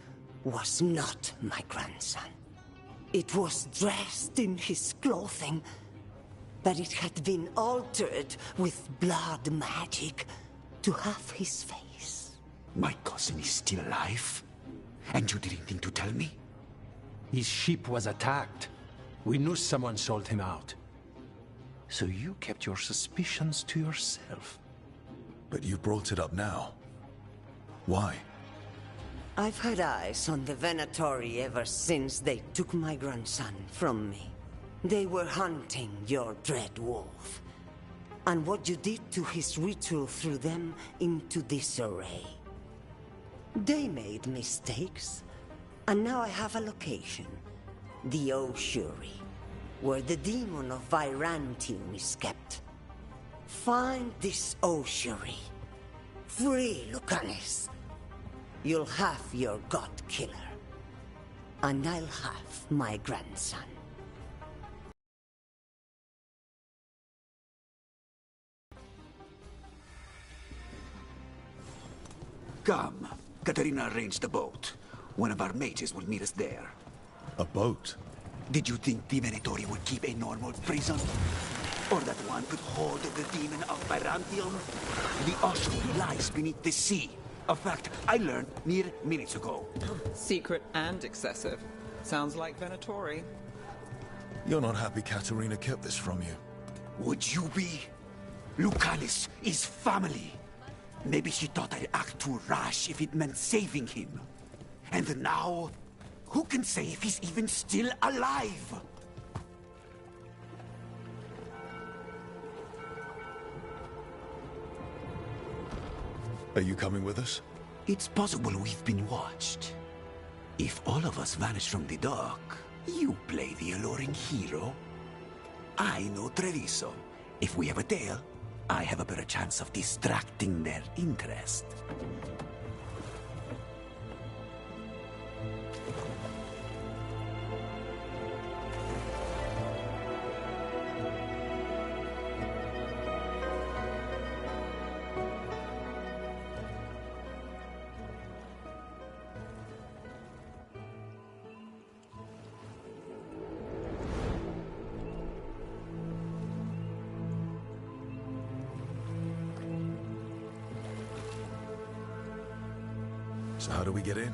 was not my grandson. It was dressed in his clothing, but it had been altered with blood magic to have his face. My cousin is still alive? And you didn't think to tell me? His ship was attacked. We knew someone sold him out. So you kept your suspicions to yourself. But you brought it up now. Why? I've had eyes on the Venatori ever since they took my grandson from me. They were hunting your dread wolf. and what you did to his ritual threw them into disarray. They made mistakes, and now I have a location. The Ossuary, where the demon of Virantium is kept. Find this Ossuary. Free Lucanus. You'll have your god killer. And I'll have my grandson. Come. Katarina arranged a boat. One of our mages will meet us there. A boat? Did you think the Venatori would keep a normal prison? Or that one could hold the demon of Virantium? The Ossuary lies beneath the sea. A fact I learned mere minutes ago. Secret and excessive. Sounds like Venatori. You're not happy Katarina kept this from you. Would you be? Lucanus is family. Maybe she thought I'd act too rash if it meant saving him. And now, who can say if he's even still alive? Are you coming with us? It's possible we've been watched. If all of us vanish from the dock, you play the alluring hero. I know Treviso. If we have a tail, I have a better chance of distracting their interest. So how do we get in?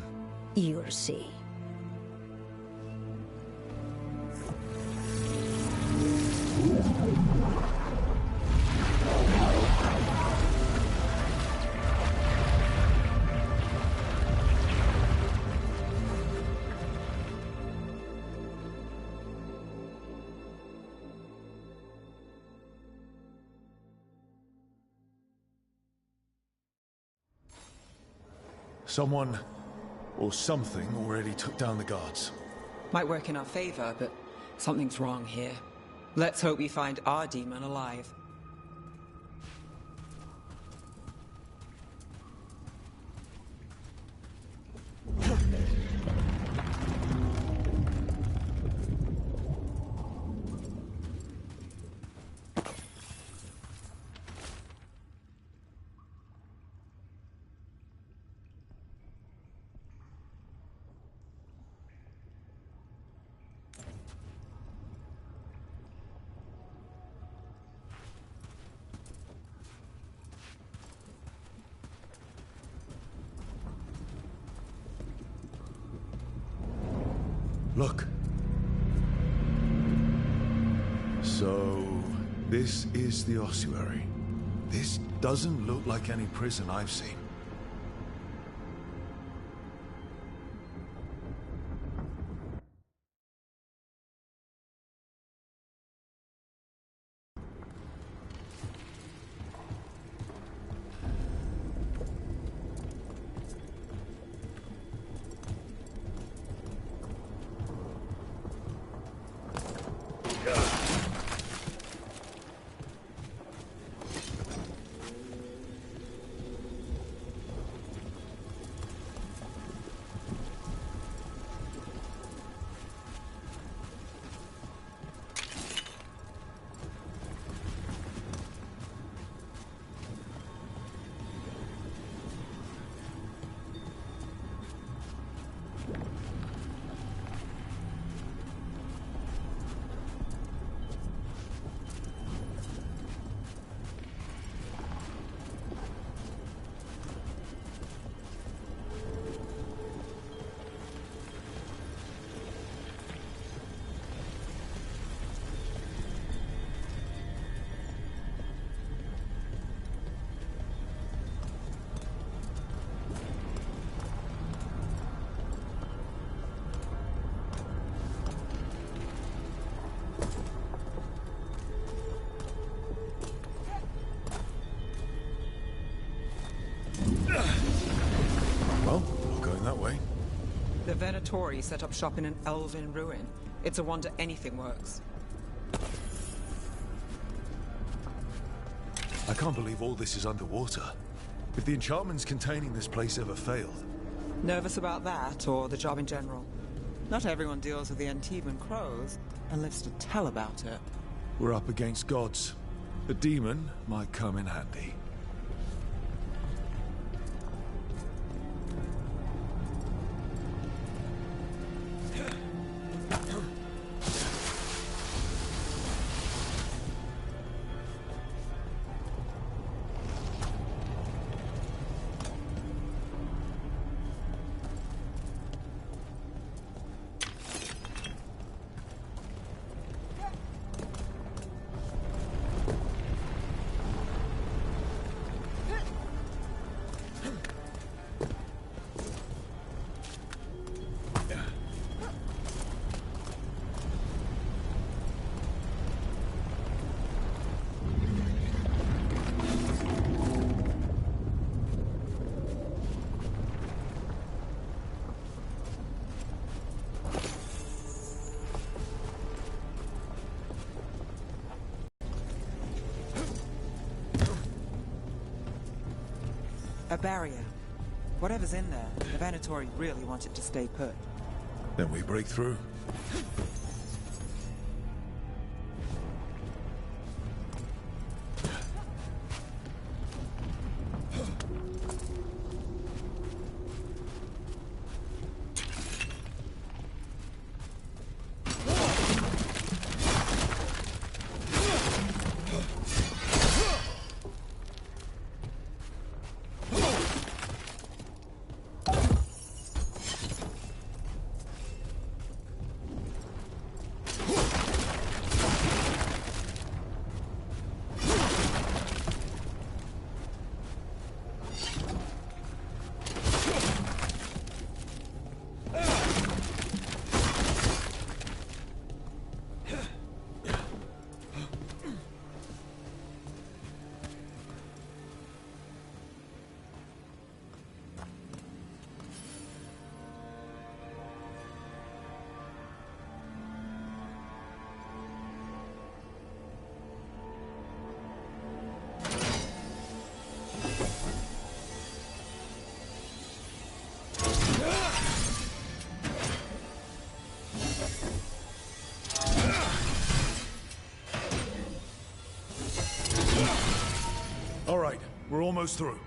You'll see. Someone or something already took down the guards. Might work in our favor, but something's wrong here. Let's hope we find our demon alive. Look. So, this is the ossuary. This doesn't look like any prison I've seen. The Venatori set up shop in an elven ruin. It's a wonder anything works. I can't believe all this is underwater. If the enchantments containing this place ever failed... Nervous about that, or the job in general? Not everyone deals with the Antiban crows and lives to tell about it. We're up against gods. A demon might come in handy. A barrier. Whatever's in there, the Venatori really want it to stay put. Then we break through. All right, we're almost through.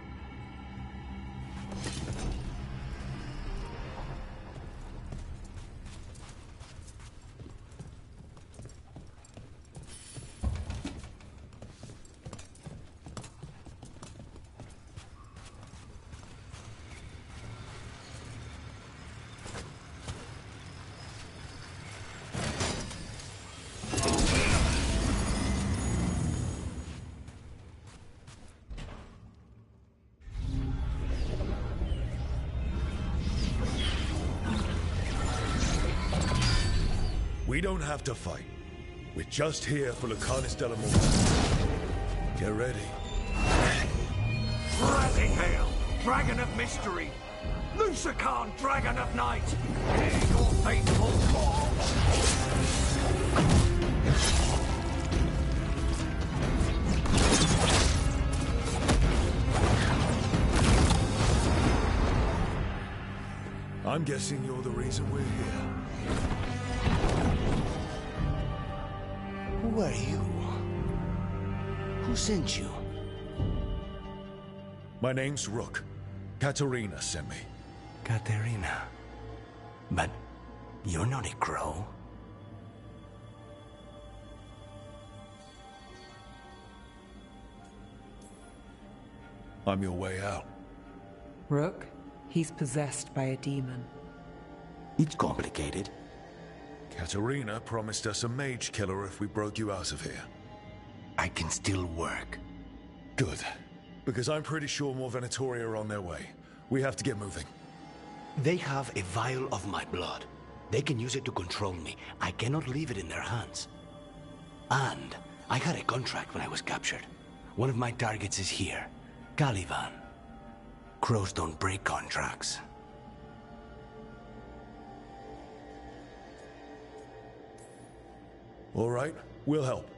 We don't have to fight. We're just here for Lucanus de la Morte. Get ready. Rising Hail, Dragon of Mystery! Lucican, Dragon of Night! Hear your faithful calls! I'm guessing you're the reason we're here. Who are you? Who sent you? My name's Rook. Katerina sent me. Katerina. But you're not a crow. I'm your way out. Rook, he's possessed by a demon. It's complicated. Katerina promised us a mage killer if we broke you out of here. I can still work. Good. Because I'm pretty sure more Venatori are on their way. We have to get moving. They have a vial of my blood. They can use it to control me. I cannot leave it in their hands. And I had a contract when I was captured. One of my targets is here. Caliban. Crows don't break contracts. All right, we'll help.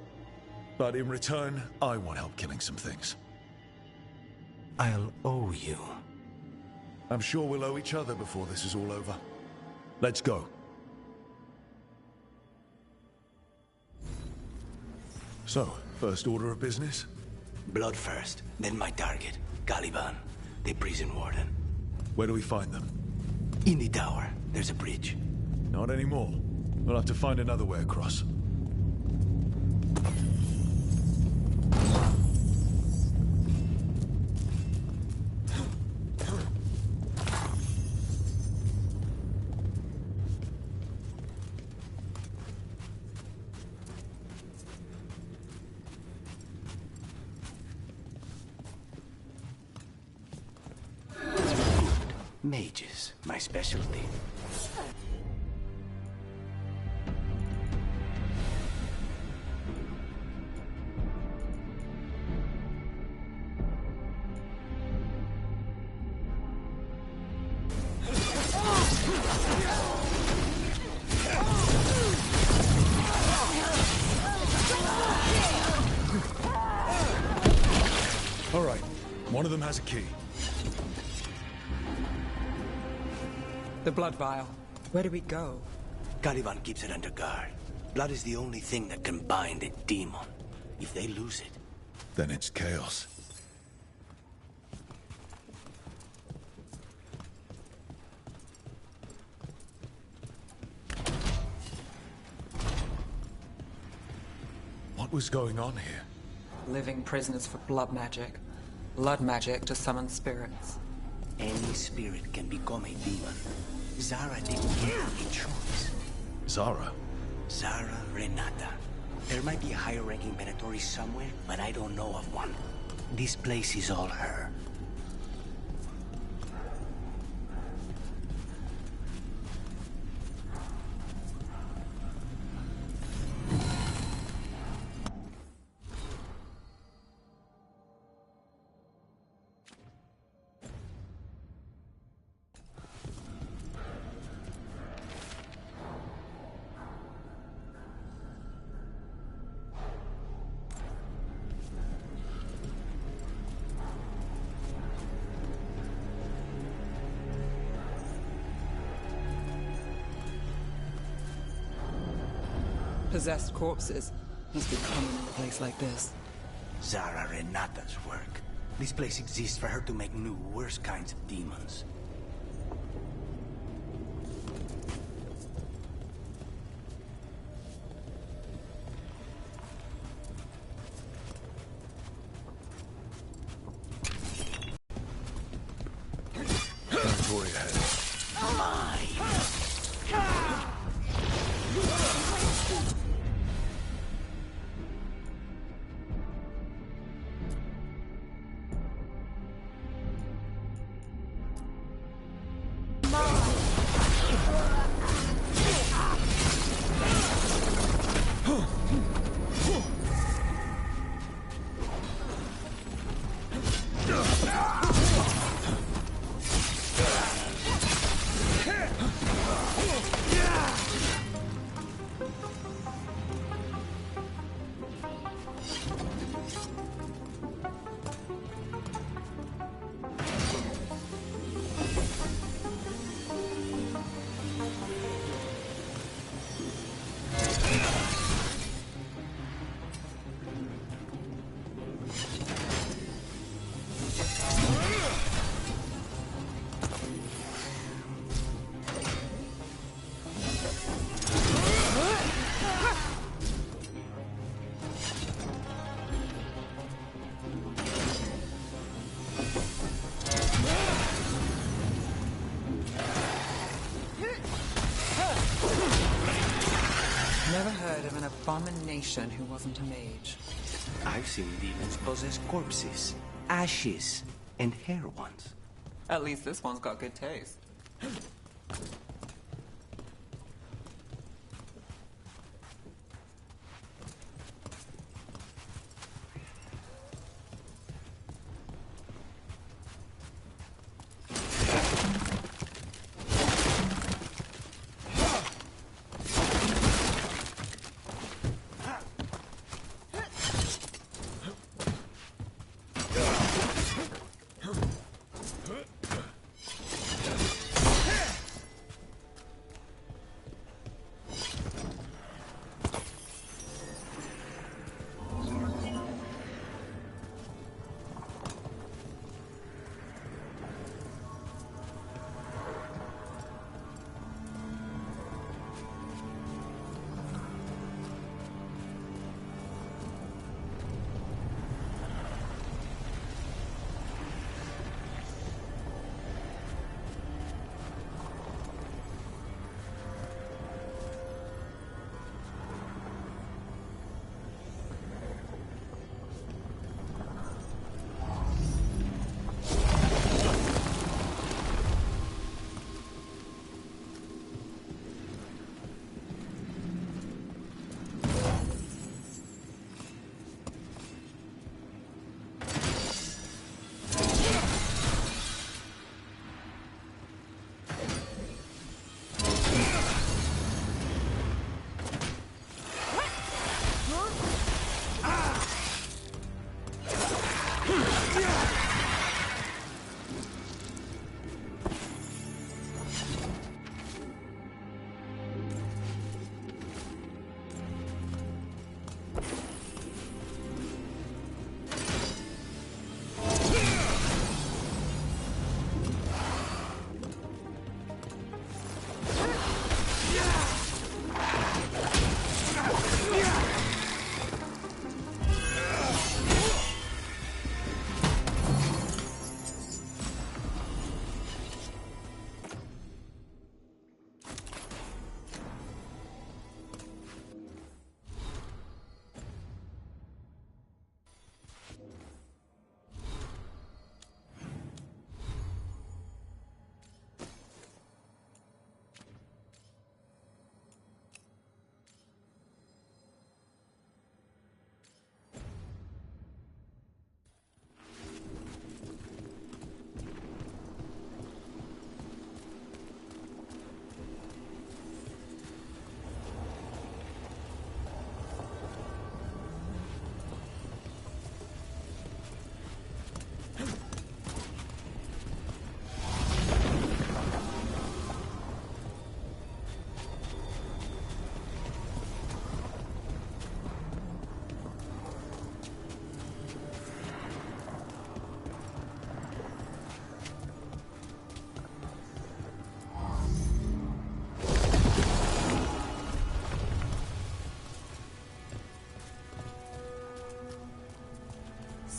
But in return, I want help killing some things. I'll owe you. I'm sure we'll owe each other before this is all over. Let's go. So, first order of business? Blood first, then my target, Caliban, the prison warden. Where do we find them? In the tower. There's a bridge. Not anymore. We'll have to find another way across. Mages, my specialty. All right, one of them has a key. The blood vial. Where do we go? Caliban keeps it under guard. Blood is the only thing that can bind a demon. If they lose it... Then it's chaos. What was going on here? Living prisoners for blood magic. Blood magic to summon spirits. Any spirit can become a demon. Zara didn't have a choice. Zara? Zara Renata. There might be a higher-ranking Venatori somewhere, but I don't know of one. This place is all her. Possessed corpses must be common in a place like this. Zara Renata's work. This place exists for her to make new, worse kinds of demons. Territory ahead. Never heard of an abomination who wasn't a mage. I've seen demons possess corpses, ashes, and hair ones. At least this one's got good taste.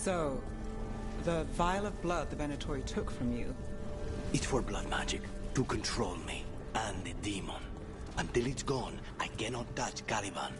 So, the vial of blood the Venatori took from you... It's for blood magic, to control me, and the demon. Until it's gone, I cannot touch Caliban.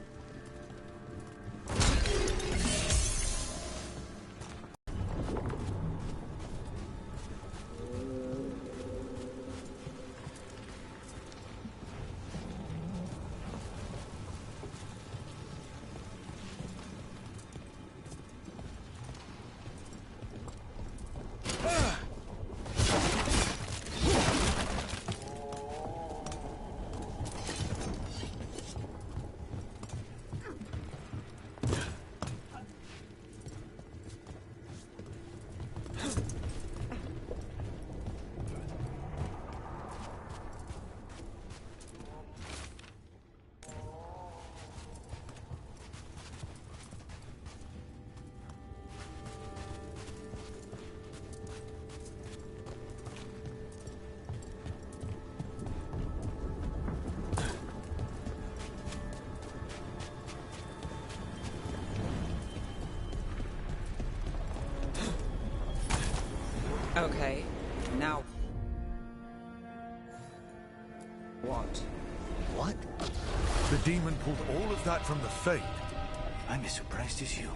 Okay, now... What? What? The demon pulled all of that from the Fade. I'm as surprised as you.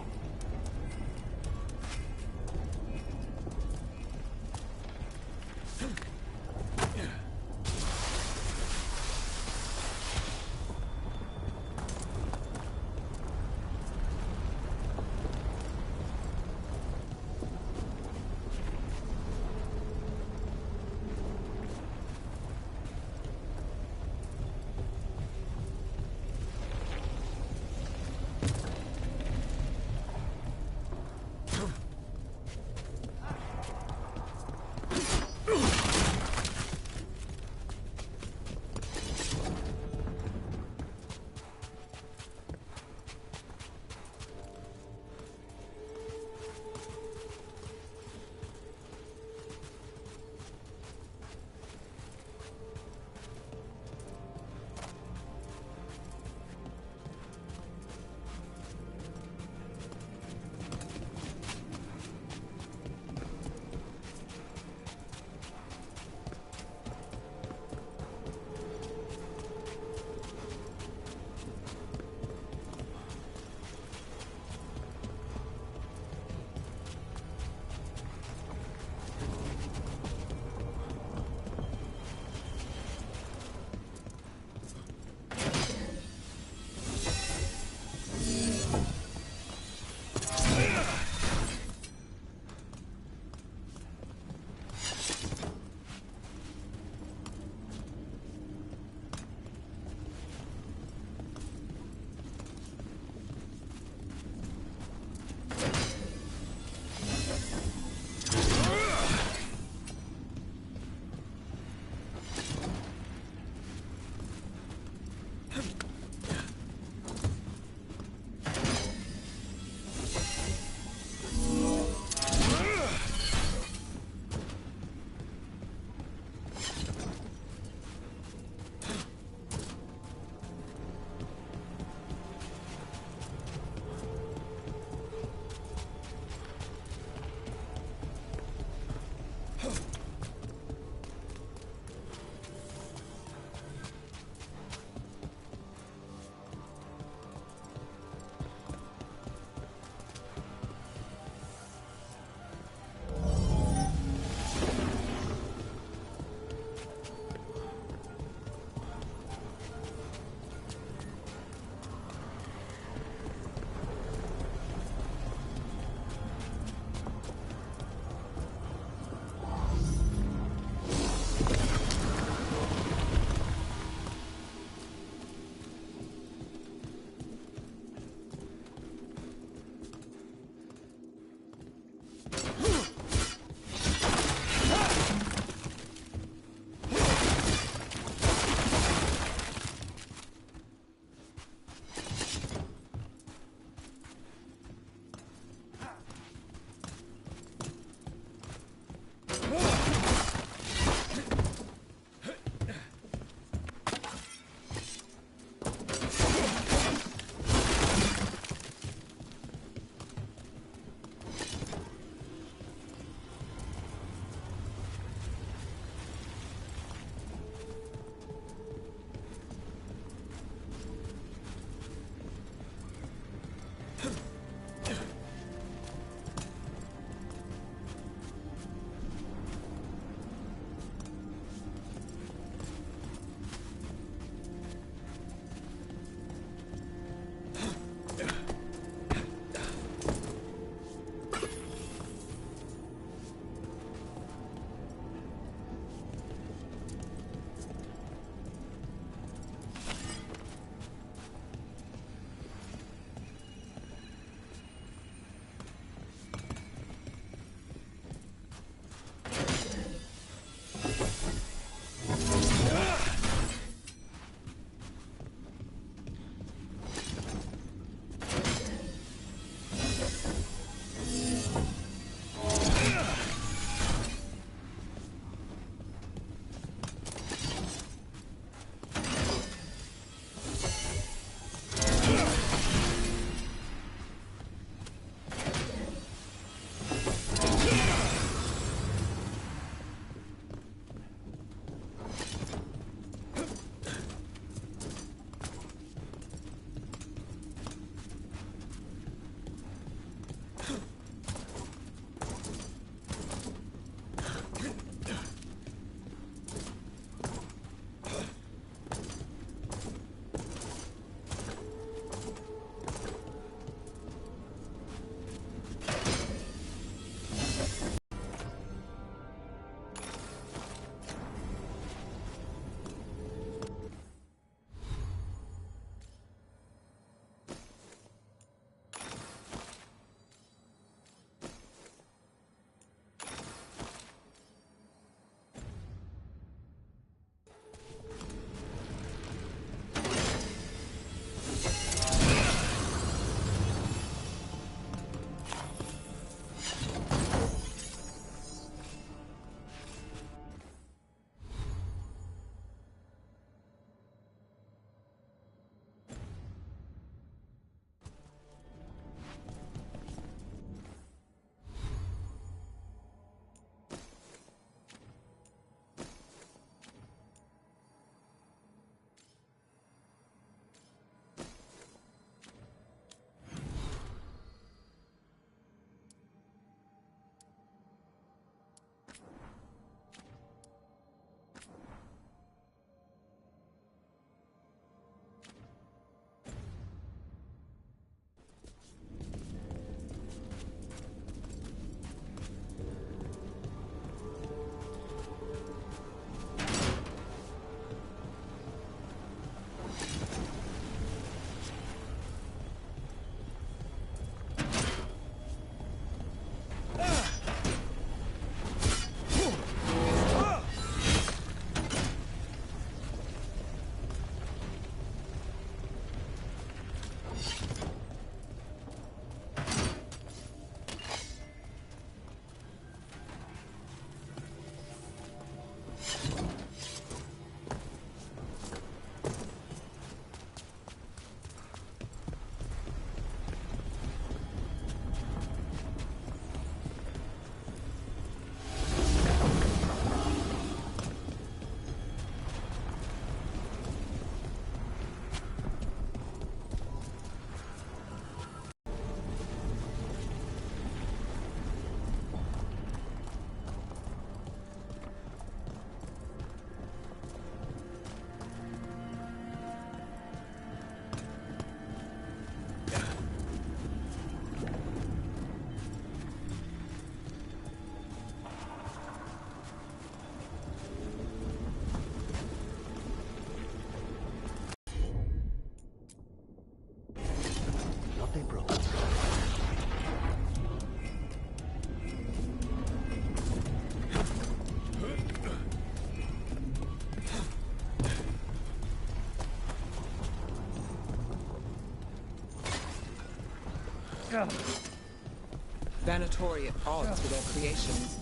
Venatori at odds with their creations.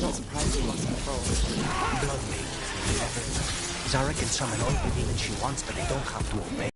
Not surprised he lost control. Blood Mage, everything. Zara can summon all the demons she wants, but they don't have to obey.